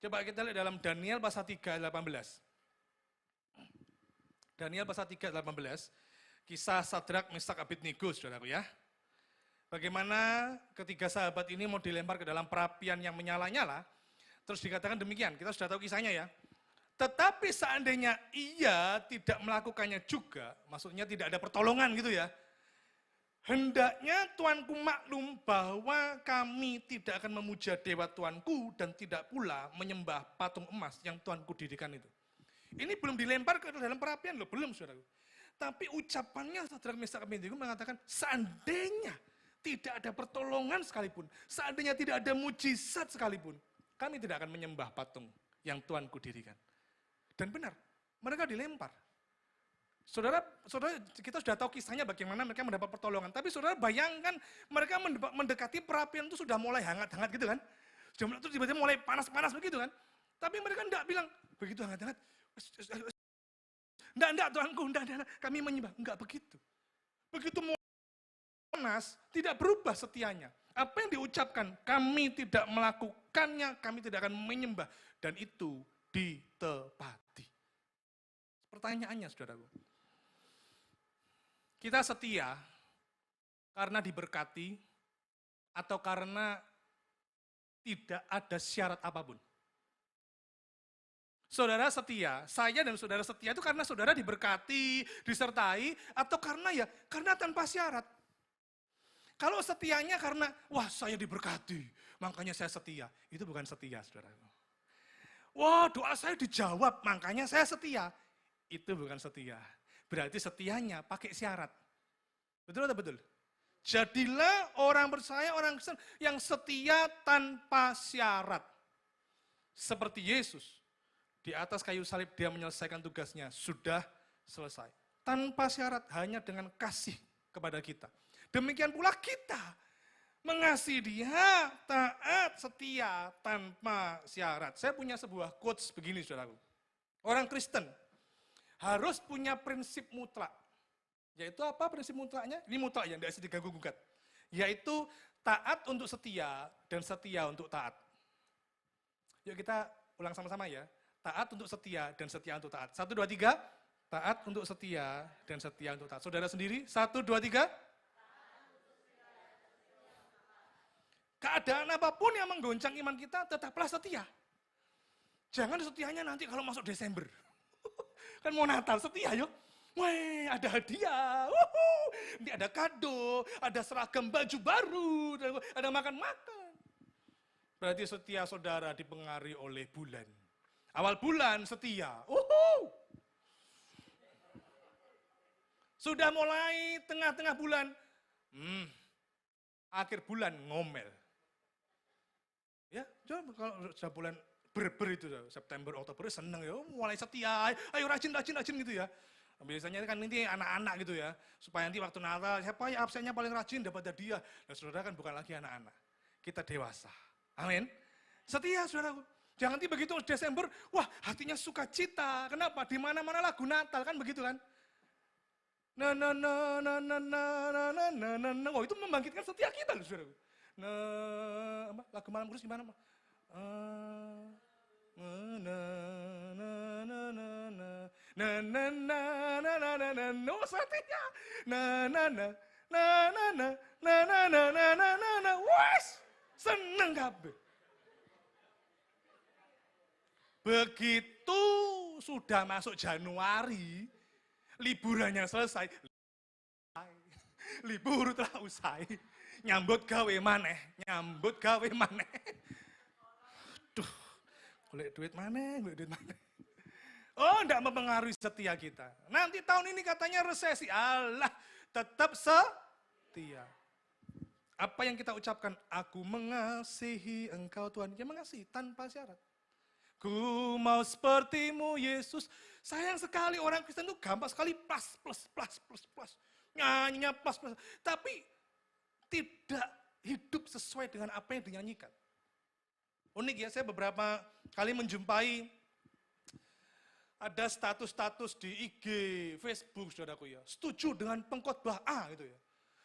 Coba kita lihat dalam Daniel pasal 3 ayat 18. Daniel pasal 3 ayat 18. Kisah Sadrak, Mesak, Abednego, saudaraku ya. Bagaimana ketiga sahabat ini mau dilempar ke dalam perapian yang menyala-nyala, terus dikatakan demikian, kita sudah tahu kisahnya ya. Tetapi seandainya ia tidak melakukannya juga, maksudnya tidak ada pertolongan gitu ya, hendaknya tuanku maklum bahwa kami tidak akan memuja dewa tuanku dan tidak pula menyembah patung emas yang tuanku dirikan itu. Ini belum dilempar ke dalam perapian loh, belum saudara. Tapi ucapannya Sadrak, Mesak, Abednego mengatakan seandainya tidak ada pertolongan sekalipun, seandainya tidak ada mujizat sekalipun, kami tidak akan menyembah patung yang tuanku dirikan. Dan benar, mereka dilempar. Saudara, kita sudah tahu kisahnya bagaimana mereka mendapat pertolongan. Tapi saudara bayangkan mereka mendekati perapian itu sudah mulai hangat-hangat gitu kan. Sudah tiba-tiba mulai panas-panas begitu kan. Tapi mereka enggak bilang, begitu hangat-hangat. Enggak tuanku, enggak, kami menyembah. Enggak begitu. Begitu panas, tidak berubah setianya. Apa yang diucapkan, kami tidak melakukannya, kami tidak akan menyembah. Dan itu ditepati. Pertanyaannya saudaraku, kita setia karena diberkati atau karena tidak ada syarat apapun? Saudara setia, saya dan saudara setia itu karena saudara diberkati, disertai, atau karena karena tanpa syarat. Kalau setianya karena, wah saya diberkati, makanya saya setia. Itu bukan setia, saudara. Wah doa saya dijawab, makanya saya setia. Itu bukan setia. Berarti setianya pakai syarat. Betul atau betul? Jadilah orang percaya, orang Kristen yang setia tanpa syarat. Seperti Yesus. Di atas kayu salib dia menyelesaikan tugasnya. Sudah selesai. Tanpa syarat, hanya dengan kasih kepada kita. Demikian pula kita mengasihi dia, taat, setia, tanpa syarat. Saya punya sebuah quotes begini, saudaraku. Orang Kristen harus punya prinsip mutlak. Yaitu apa prinsip mutlaknya? Ini mutlak yang tidak bisa diganggu-gugat. Yaitu taat untuk setia dan setia untuk taat. Yuk kita ulang sama-sama ya. Taat untuk setia dan setia untuk taat. 1, 2, 3. Taat untuk setia dan setia untuk taat. Saudara sendiri, 1, 2, 3. Keadaan apapun yang menggoncang iman kita, tetaplah setia. Jangan setianya nanti kalau masuk Desember. Kan mau Natal, setia yuk. Wah, ada hadiah, ini ada kado, ada seragam baju baru, ada makan-makan. Berarti setia saudara dipengaruhi oleh bulan. Awal bulan setia, sudah mulai tengah-tengah bulan, akhir bulan ngomel. Ya, coba kalau sudah bulan ber itu, September, Oktober seneng ya, mulai setia, ayo rajin gitu ya. Biasanya kan ini anak-anak gitu ya, supaya nanti waktu Natal, siapa ya absennya paling rajin dapat hadiah. Nah saudara kan bukan lagi anak-anak, kita dewasa. Amin. Setia saudaraku. Jangan nanti begitu Desember, wah hatinya sukacita. Kenapa? Di mana-mana lagu Natal kan begitu kan? Oh itu membangkitkan setia kita loh saudaraku. Lagu Malam Kudus gimana? Wes seneng kabeh. Begitu sudah masuk Januari, liburannya selesai. Libur telah usai. Nyambut gawe maneh, nyambut gawe maneh. Duh, golek duit maneh, golek duit maneh. Oh, enggak mempengaruhi setia kita. Nanti tahun ini katanya resesi. Allah, tetap setia. Apa yang kita ucapkan? Aku mengasihi engkau Tuhan. Ya mengasihi tanpa syarat. Ku mau sepertimu Yesus. Sayang sekali orang Kristen itu gampang sekali plus. Nyanyinya plus. Tapi tidak hidup sesuai dengan apa yang dinyanyikan. Unik ya, saya beberapa kali menjumpai ada status-status di IG, Facebook, saudaraku ya. Setuju dengan pengkhotbah A gitu ya.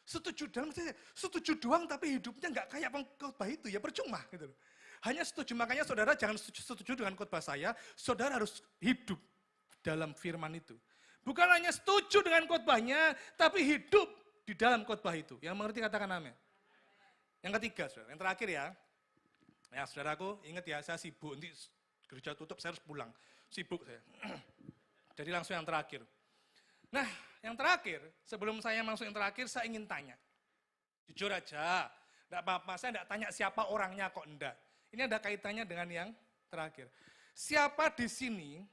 Setuju doang tapi hidupnya nggak kayak pengkhotbah itu ya, percuma gitu loh. Hanya setuju, makanya saudara jangan setuju dengan khotbah saya, saudara harus hidup dalam firman itu. Bukan hanya setuju dengan khotbahnya, tapi hidup di dalam khotbah itu. Yang mengerti katakan amin. Yang ketiga, saudara, yang terakhir ya. Ya saudaraku, ingat ya, saya sibuk, nanti gereja tutup, saya harus pulang. Sibuk saya. Jadi langsung yang terakhir. Nah, yang terakhir, sebelum saya masuk yang terakhir, saya ingin tanya. Jujur aja, enggak apa-apa, saya enggak tanya siapa orangnya kok enggak. Ini ada kaitannya dengan yang terakhir. Siapa di sini,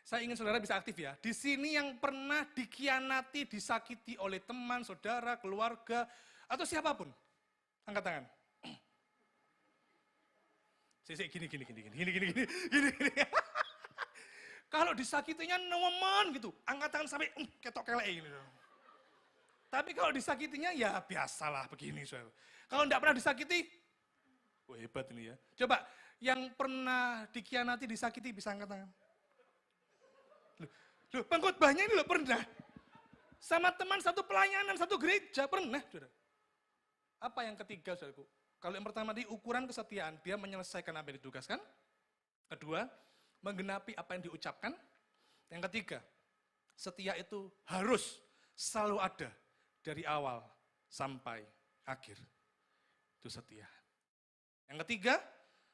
saya ingin saudara bisa aktif ya, di sini yang pernah dikhianati, disakiti oleh teman, saudara, keluarga, atau siapapun? Angkat tangan. Gini. Kalau disakitinya nemen gitu, angkat tangan sampai ketok kelek ini. Tapi kalau disakitinya ya biasalah begini. Kalau enggak pernah disakiti, wah hebat ini ya. Coba yang pernah dikhianati, disakiti bisa angkat tangan. Loh, pengkhotbahnya ini loh pernah. Sama teman satu pelayanan, satu gereja pernah. Saudara. Apa yang ketiga saudaraku? Kalau yang pertama tadi ukuran kesetiaan, dia menyelesaikan apa yang ditugaskan. Kedua, menggenapi apa yang diucapkan. Yang ketiga, setia itu harus selalu ada dari awal sampai akhir. Itu setia. Yang ketiga,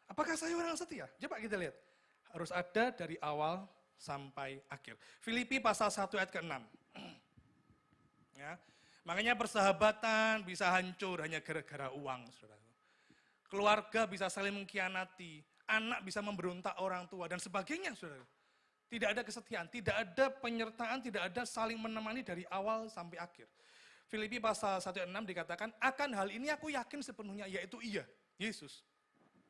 apakah saya orang setia? Coba kita lihat. Harus ada dari awal sampai akhir. Filipi pasal 1 ayat ke-6. Ya, makanya persahabatan bisa hancur hanya gara-gara uang. Saudara. Keluarga bisa saling mengkhianati. Anak bisa memberontak orang tua dan sebagainya, saudara. Tidak ada kesetiaan, tidak ada penyertaan, tidak ada saling menemani dari awal sampai akhir. Filipi pasal 1 ayat 6 dikatakan, akan hal ini aku yakin sepenuhnya, yaitu Ia, Yesus.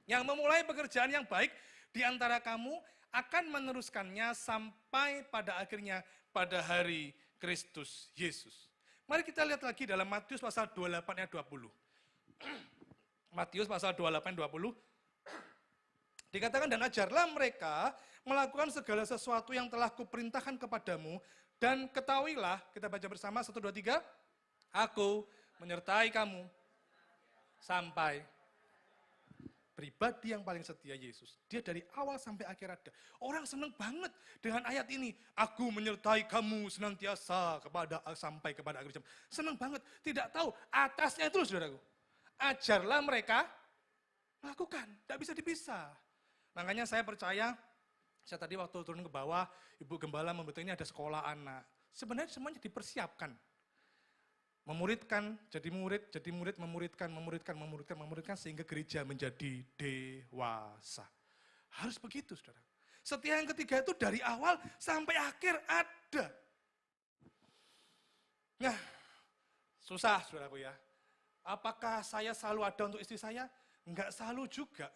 Yang memulai pekerjaan yang baik di antara kamu akan meneruskannya sampai pada akhirnya pada hari Kristus Yesus. Mari kita lihat lagi dalam Matius pasal 28 ayat 20. Matius pasal 28 ayat 20. Dikatakan, dan ajarlah mereka melakukan segala sesuatu yang telah kuperintahkan kepadamu, dan ketahuilah, kita baca bersama, 1, 2, 3, aku menyertai kamu sampai. Pribadi yang paling setia Yesus, dia dari awal sampai akhir ada. Orang senang banget dengan ayat ini, aku menyertai kamu senantiasa sampai kepada akhir zaman. Senang banget, tidak tahu atasnya itu saudaraku. Ajarlah mereka melakukan, tidak bisa dipisah. Makanya saya percaya, saya tadi waktu turun ke bawah, Ibu Gembala memberitahu ini ada sekolah anak. Sebenarnya semuanya dipersiapkan. Memuridkan, jadi murid, memuridkan, sehingga gereja menjadi dewasa. Harus begitu, saudara. Setia yang ketiga itu dari awal sampai akhir ada. Nah, susah, saudaraku ya. Apakah saya selalu ada untuk istri saya? Enggak selalu juga.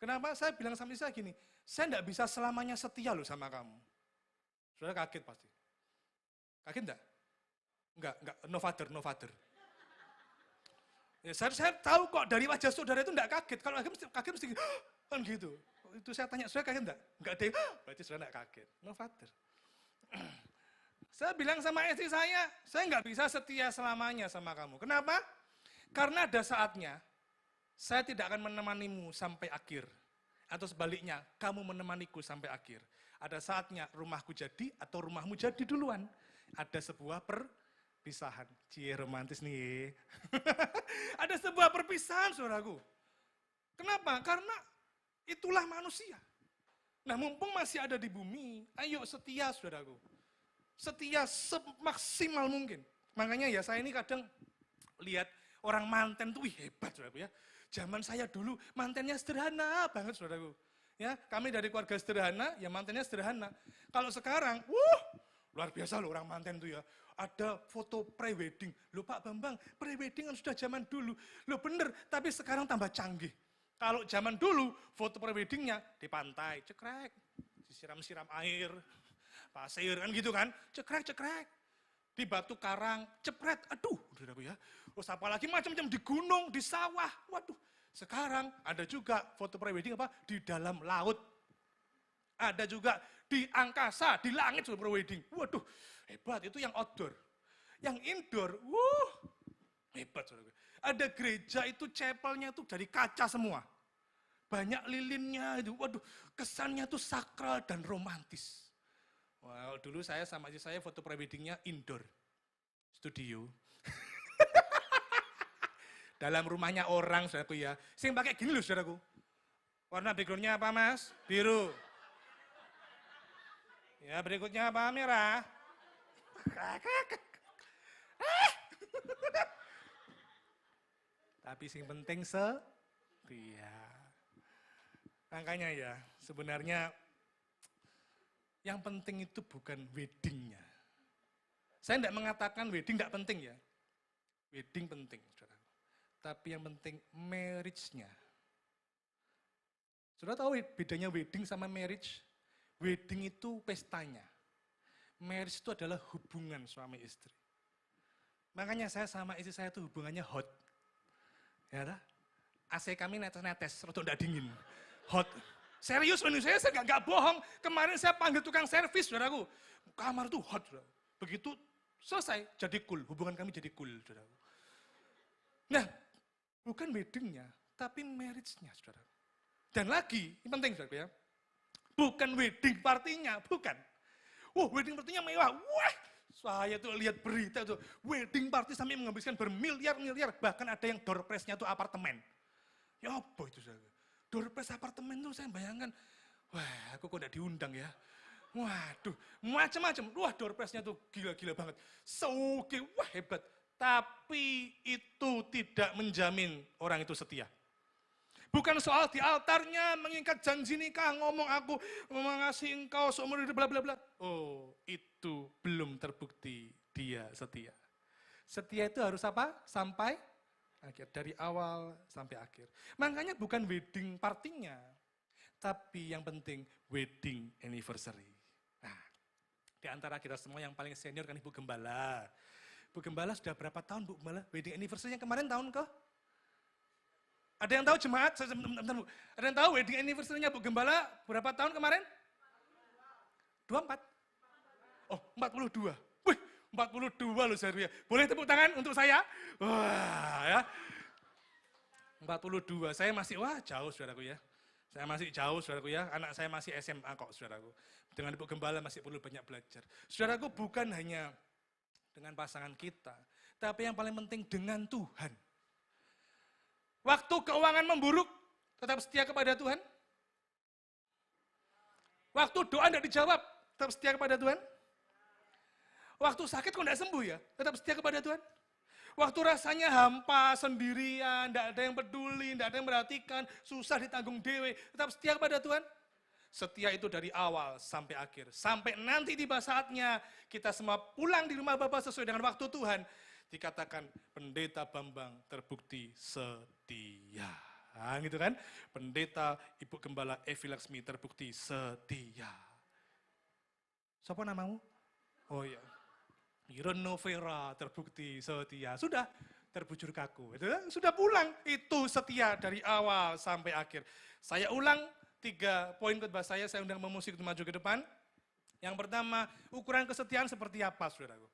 Kenapa? Saya bilang sama istri saya gini, saya enggak bisa selamanya setia loh sama kamu. Saudara kaget pasti. Kaget enggak? Enggak, no father. Ya, saya tahu kok dari wajah saudara itu enggak kaget. Kalau kaget mesti kan gitu. Itu saya tanya, saudara kaget enggak? Enggak deh, berarti saudara enggak kaget. No father. Saya bilang sama istri saya enggak bisa setia selamanya sama kamu. Kenapa? Karena ada saatnya, saya tidak akan menemanimu sampai akhir. Atau sebaliknya, kamu menemaniku sampai akhir. Ada saatnya rumahku jadi atau rumahmu jadi duluan. Ada sebuah perpisahan. Cie, romantis nih. Ada sebuah perpisahan, saudaraku. Kenapa? Karena itulah manusia. Nah, mumpung masih ada di bumi, ayo setia, saudaraku. Setia semaksimal mungkin. Makanya ya saya ini kadang lihat orang manten tuh, wih hebat saudaraku ya. Zaman saya dulu mantennya sederhana banget saudaraku. Ya, kami dari keluarga sederhana, ya mantennya sederhana. Kalau sekarang, luar biasa loh orang manten tuh ya. Ada foto pre-wedding. Loh Pak Bambang, pre-wedding kan sudah zaman dulu. Loh bener, tapi sekarang tambah canggih. Kalau zaman dulu, foto pre-weddingnya di pantai, cekrek. Disiram-siram air, pasir kan gitu kan. Cekrek-cekrek. Di batu karang, cepret. Aduh, udah aku ya. Terus apalagi macam-macam di gunung, di sawah. Waduh, sekarang ada juga foto pre-wedding apa? Di dalam laut. Ada juga di angkasa, di langit foto pre-wedding. Waduh, hebat. Itu yang outdoor. Yang indoor, hebat. Saudara. Ada gereja itu chapelnya itu dari kaca semua. Banyak lilinnya itu. Waduh, kesannya tuh sakral dan romantis. Wow, dulu saya sama istri saya foto pre-weddingnya indoor. Studio. Dalam rumahnya orang, saudaraku ya. Sing pakai gini loh, saudaraku. Warna backgroundnya apa, Mas? Biru. Ya, berikutnya apa? Merah. Tapi sing penting setia. Makanya ya, sebenarnya yang penting itu bukan weddingnya. Saya tidak mengatakan wedding tidak penting ya. Wedding penting, saudara. Tapi yang penting marriage-nya. Saudara tahu bedanya wedding sama marriage? Wedding itu pestanya. Marriage itu adalah hubungan suami istri. Makanya saya sama istri saya itu hubungannya hot. Ya dah? AC kami netes-netes, rada tidak dingin. Hot. Serius, saya nggak bohong. Kemarin saya panggil tukang servis, saudaraku. Kamar tuh hot, saudara. Begitu selesai, jadi cool. Hubungan kami jadi cool, saudaraku. Nah, bukan weddingnya, tapi marriage-nya, saudara. Dan lagi, ini penting, saudara ya. Bukan wedding partinya, bukan. Wedding partinya mewah. Wah, saya tuh lihat berita tuh. Wedding party sampai menghabiskan bermiliar-miliar. Bahkan ada yang door prize-nya tuh apartemen. Ya apa itu, saudara? Door prize apartemen tuh saya bayangkan, wah aku kok gak diundang ya. Waduh, macam-macam. Wah door prize-nya tuh gila-gila banget. Wah hebat. Tapi itu tidak menjamin orang itu setia. Bukan soal di altarnya mengikat janji nikah, ngomong aku mengasihi engkau seumur hidup bla bla bla. Oh, itu belum terbukti dia setia. Setia itu harus apa? Sampai akhir, dari awal sampai akhir. Makanya bukan wedding partinya, tapi yang penting wedding anniversary. Nah, di antara kita semua yang paling senior kan Ibu Gembala. Bu Gembala sudah berapa tahun Bu Gembala? Wedding anniversary yang kemarin tahun ke? Ada yang tahu jemaat? Bentar, Bu. Ada yang tahu wedding anniversary-nya Bu Gembala berapa tahun kemarin? 24? Oh, 42. Wih, 42 loh saya. Boleh tepuk tangan untuk saya? Wah ya. 42, saya masih, jauh saudaraku ya. Saya masih jauh saudaraku ya, anak saya masih SMA kok saudaraku. Dengan Ibu Gembala masih perlu banyak belajar. Saudaraku bukan hanya dengan pasangan kita, tapi yang paling penting dengan Tuhan. Waktu keuangan memburuk, tetap setia kepada Tuhan. Waktu doa tidak dijawab, tetap setia kepada Tuhan. Waktu sakit kok tidak sembuh ya, tetap setia kepada Tuhan. Waktu rasanya hampa, sendirian, tidak ada yang peduli, tidak ada yang memperhatikan, susah ditanggung dewe, tetap setia kepada Tuhan. Setia itu dari awal sampai akhir. Sampai nanti tiba saatnya kita semua pulang di rumah Bapa sesuai dengan waktu Tuhan. Dikatakan Pendeta Bambang terbukti setia. Nah, gitu kan? Pendeta Ibu Gembala Evi Laksmi terbukti setia. Siapa namamu? Oh iya. Iron Vera terbukti setia. Sudah terbujur kaku. Itu, sudah pulang. Itu setia dari awal sampai akhir. Saya ulang 3 poin khotbah saya undang memusik untuk maju ke depan. Yang pertama, ukuran kesetiaan seperti apa, saudaraku?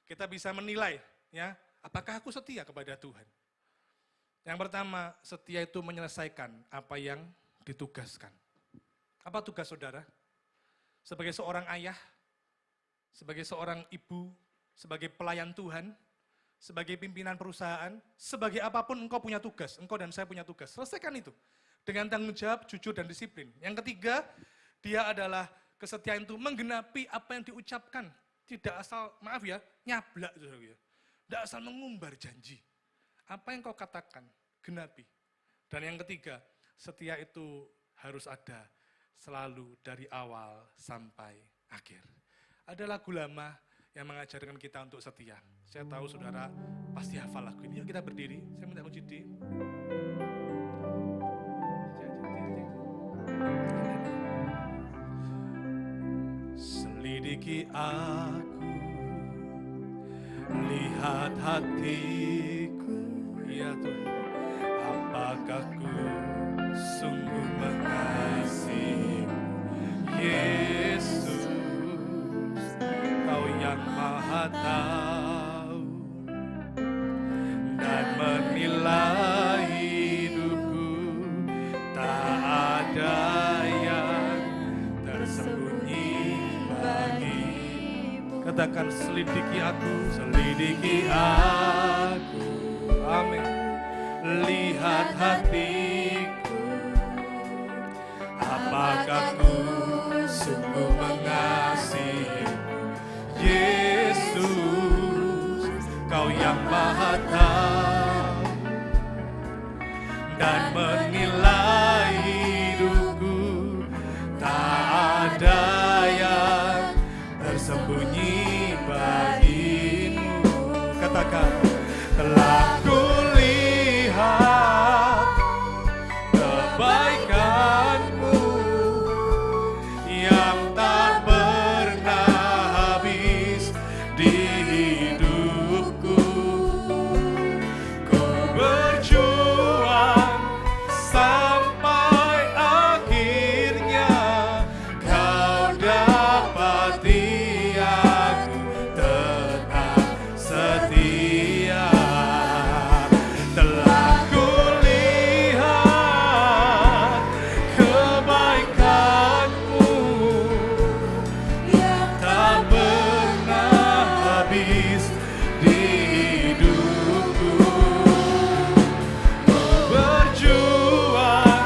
Kita bisa menilai, ya, apakah aku setia kepada Tuhan? Yang pertama, setia itu menyelesaikan apa yang ditugaskan. Apa tugas saudara? Sebagai seorang ayah, sebagai seorang ibu, sebagai pelayan Tuhan, sebagai pimpinan perusahaan, sebagai apapun engkau punya tugas, engkau dan saya punya tugas. Selesaikan itu dengan tanggung jawab, jujur dan disiplin. Yang ketiga, dia adalah kesetiaan itu menggenapi apa yang diucapkan. Tidak asal, maaf ya, nyablak. Tidak asal mengumbar janji. Apa yang kau katakan, genapi. Dan yang ketiga, setia itu harus ada selalu dari awal sampai akhir. Ada lagu lama yang mengajarkan kita untuk setia. Saya tahu saudara pasti hafal lagu ini. Yuk kita berdiri, saya minta kunci D. Selidiki aku, lihat hatiku, ya Tuhan, apakah ku sungguh mengasihimu, Yesus, Kau yang Maha Tahu dan menilai hidupku, tak ada yang tersembunyi bagimu. Katakan selidiki aku, amin. Lihat hatiku, apakah ku sungguh mengasihimu, Yesus, Kau yang Maha Tahu dan menilai hidupku, tak ada yang tersembunyi bagimu. Katakan, telah kulihat kebaikanmu yang tak pernah habis di hidupku. Ku berjuang sampai akhirnya Kau dapati aku tetap setia. Telah kulihat kebaikanmu yang tak pernah habis di hidupku. Ku berjuang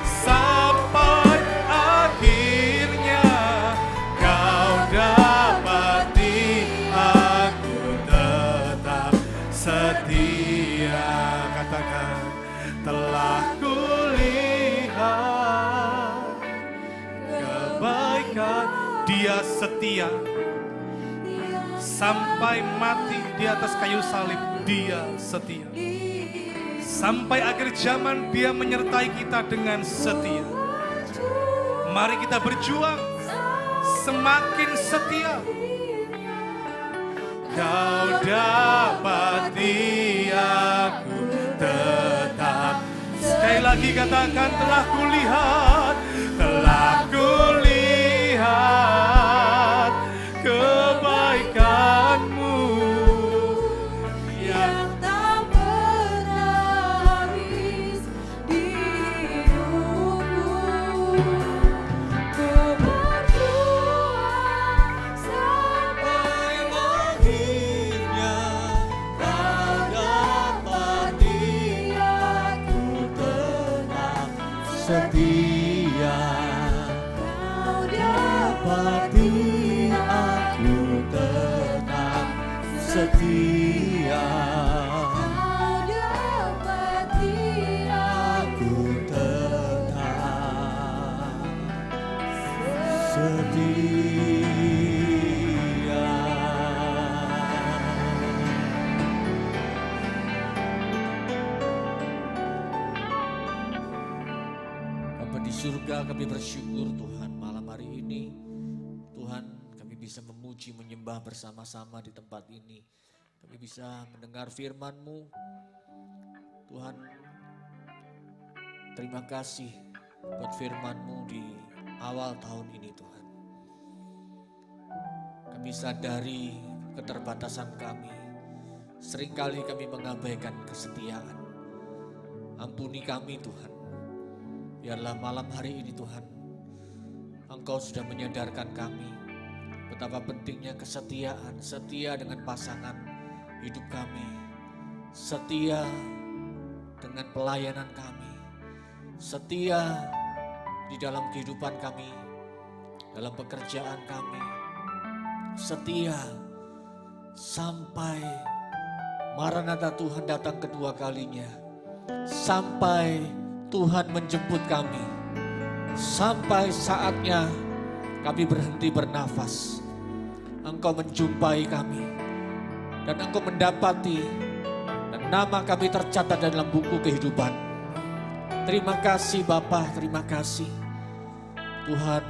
sampai akhirnya Kau dapati aku tetap setia. Katakan, telah kulihat kebaikan. Dia setia sampai mati di atas kayu salib. Dia setia sampai akhir zaman. Dia menyertai kita dengan setia. Mari kita berjuang semakin setia. Kau dapati aku tetap. Sekali lagi katakan, telah kulihat kebaikanmu yang tak pernah habis di hidupku. Ku berjuang sampai akhirnya Kau dapati aku tetap setia. Kau dapati aku tetap setia. Kau dapati aku tetap setia. Bapa di surga, kami bersyukur Tuhan malam hari ini. Tuhan, kami bisa memuji, menyembah bersama-sama di tempat ini. Kami bisa mendengar firman-Mu. Tuhan, terima kasih buat firman-Mu di awal tahun ini Tuhan. Kami sadari keterbatasan kami. Seringkali kami mengabaikan kesetiaan. Ampuni kami Tuhan. Biarlah malam hari ini Tuhan, Engkau sudah menyadarkan kami betapa pentingnya kesetiaan, setia dengan pasangan hidup kami, setia dengan pelayanan kami, setia di dalam kehidupan kami, dalam pekerjaan kami, setia sampai Maranatha, Tuhan datang kedua kalinya. Sampai Tuhan menjemput kami. Sampai saatnya kami berhenti bernafas. Engkau menjumpai kami. Dan Engkau mendapati. Dan nama kami tercatat dalam buku kehidupan. Terima kasih Bapa, terima kasih. Tuhan,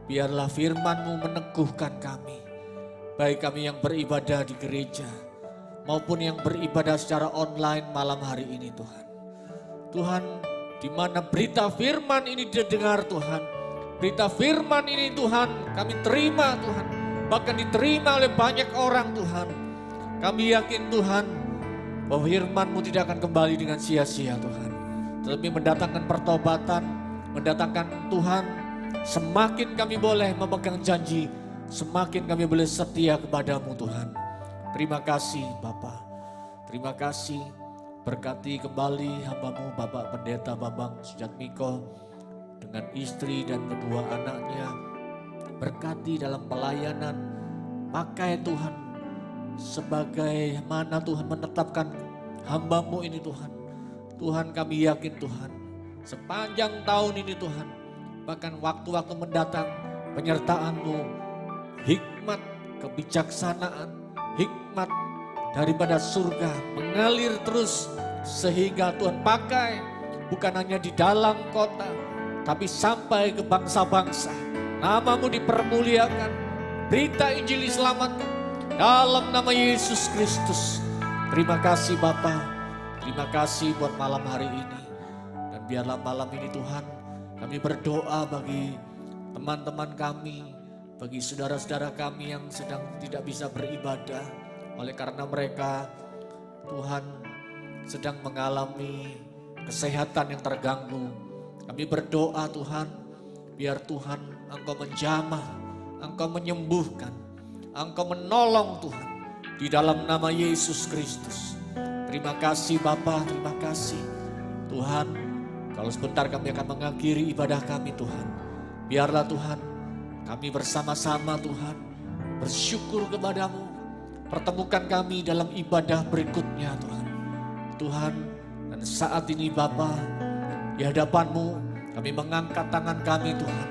biarlah firman-Mu meneguhkan kami. Baik kami yang beribadah di gereja maupun yang beribadah secara online malam hari ini Tuhan. Tuhan, di mana berita firman ini didengar Tuhan. Berita firman ini Tuhan kami terima Tuhan. Bahkan diterima oleh banyak orang Tuhan. Kami yakin Tuhan bahwa firman-Mu tidak akan kembali dengan sia-sia Tuhan. Tetapi mendatangkan pertobatan, mendatangkan Tuhan, semakin kami boleh memegang janji, semakin kami boleh setia kepadamu Tuhan. Terima kasih Bapa. Terima kasih. Berkati kembali hamba-Mu Bapak Pendeta Bambang Sujatmiko dengan istri dan kedua anaknya. Berkati dalam pelayanan. Pakai Tuhan sebagaimana Tuhan menetapkan hamba-Mu ini Tuhan. Tuhan, kami yakin Tuhan, sepanjang tahun ini Tuhan, bahkan waktu-waktu mendatang, penyertaan-Mu, hikmat, kebijaksanaan, hikmat daripada surga mengalir terus sehingga Tuhan pakai bukan hanya di dalam kota, tapi sampai ke bangsa-bangsa. Nama-Mu dipermuliakan, berita Injil diselamatkan dalam nama Yesus Kristus. Terima kasih Bapa. Terima kasih buat malam hari ini. Dan biarlah malam ini Tuhan, kami berdoa bagi teman-teman kami, bagi saudara-saudara kami yang sedang tidak bisa beribadah. Oleh karena mereka, Tuhan sedang mengalami kesehatan yang terganggu. Kami berdoa Tuhan, biar Tuhan Engkau menjamah, Engkau menyembuhkan, Engkau menolong Tuhan. Di dalam nama Yesus Kristus. Terima kasih Bapa, terima kasih. Tuhan, kalau sebentar kami akan mengakhiri ibadah kami Tuhan. Biarlah Tuhan, kami bersama-sama Tuhan, bersyukur kepadamu. Pertemukan kami dalam ibadah berikutnya Tuhan. Tuhan, dan saat ini Bapa, di hadapan-Mu kami mengangkat tangan kami Tuhan.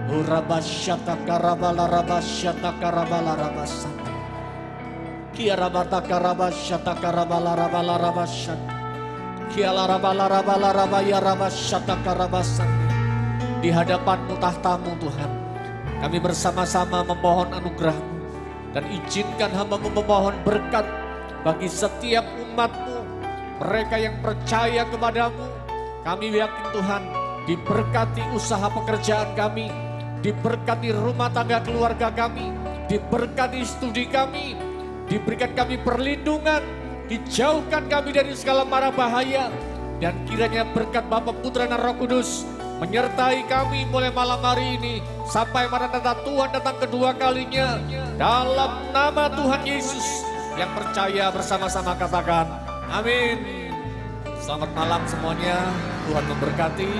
Urabasyata karabala rabasyata karabala rabasata. Kiara bata karabasyata karabala rabala rabasyata. Kiala rabala rabala rabaya rabasyata karabasata. Di hadapan-Mu tahta-Mu Tuhan, kami bersama-sama memohon anugerah-Mu. Dan izinkan hamba-Mu memohon berkat bagi setiap umat-Mu. Mereka yang percaya kepadamu. Kami yakin Tuhan, diberkati usaha pekerjaan kami. Diberkati rumah tangga keluarga kami. Diberkati studi kami. Diberikan kami perlindungan. Dijauhkan kami dari segala mara bahaya. Dan kiranya berkat Bapa, Putra dan Roh Kudus menyertai kami mulai malam hari ini. Sampai Maranatha Tuhan datang kedua kalinya. Dalam nama Tuhan Yesus. Yang percaya bersama-sama katakan amin. Selamat malam semuanya. Tuhan memberkati.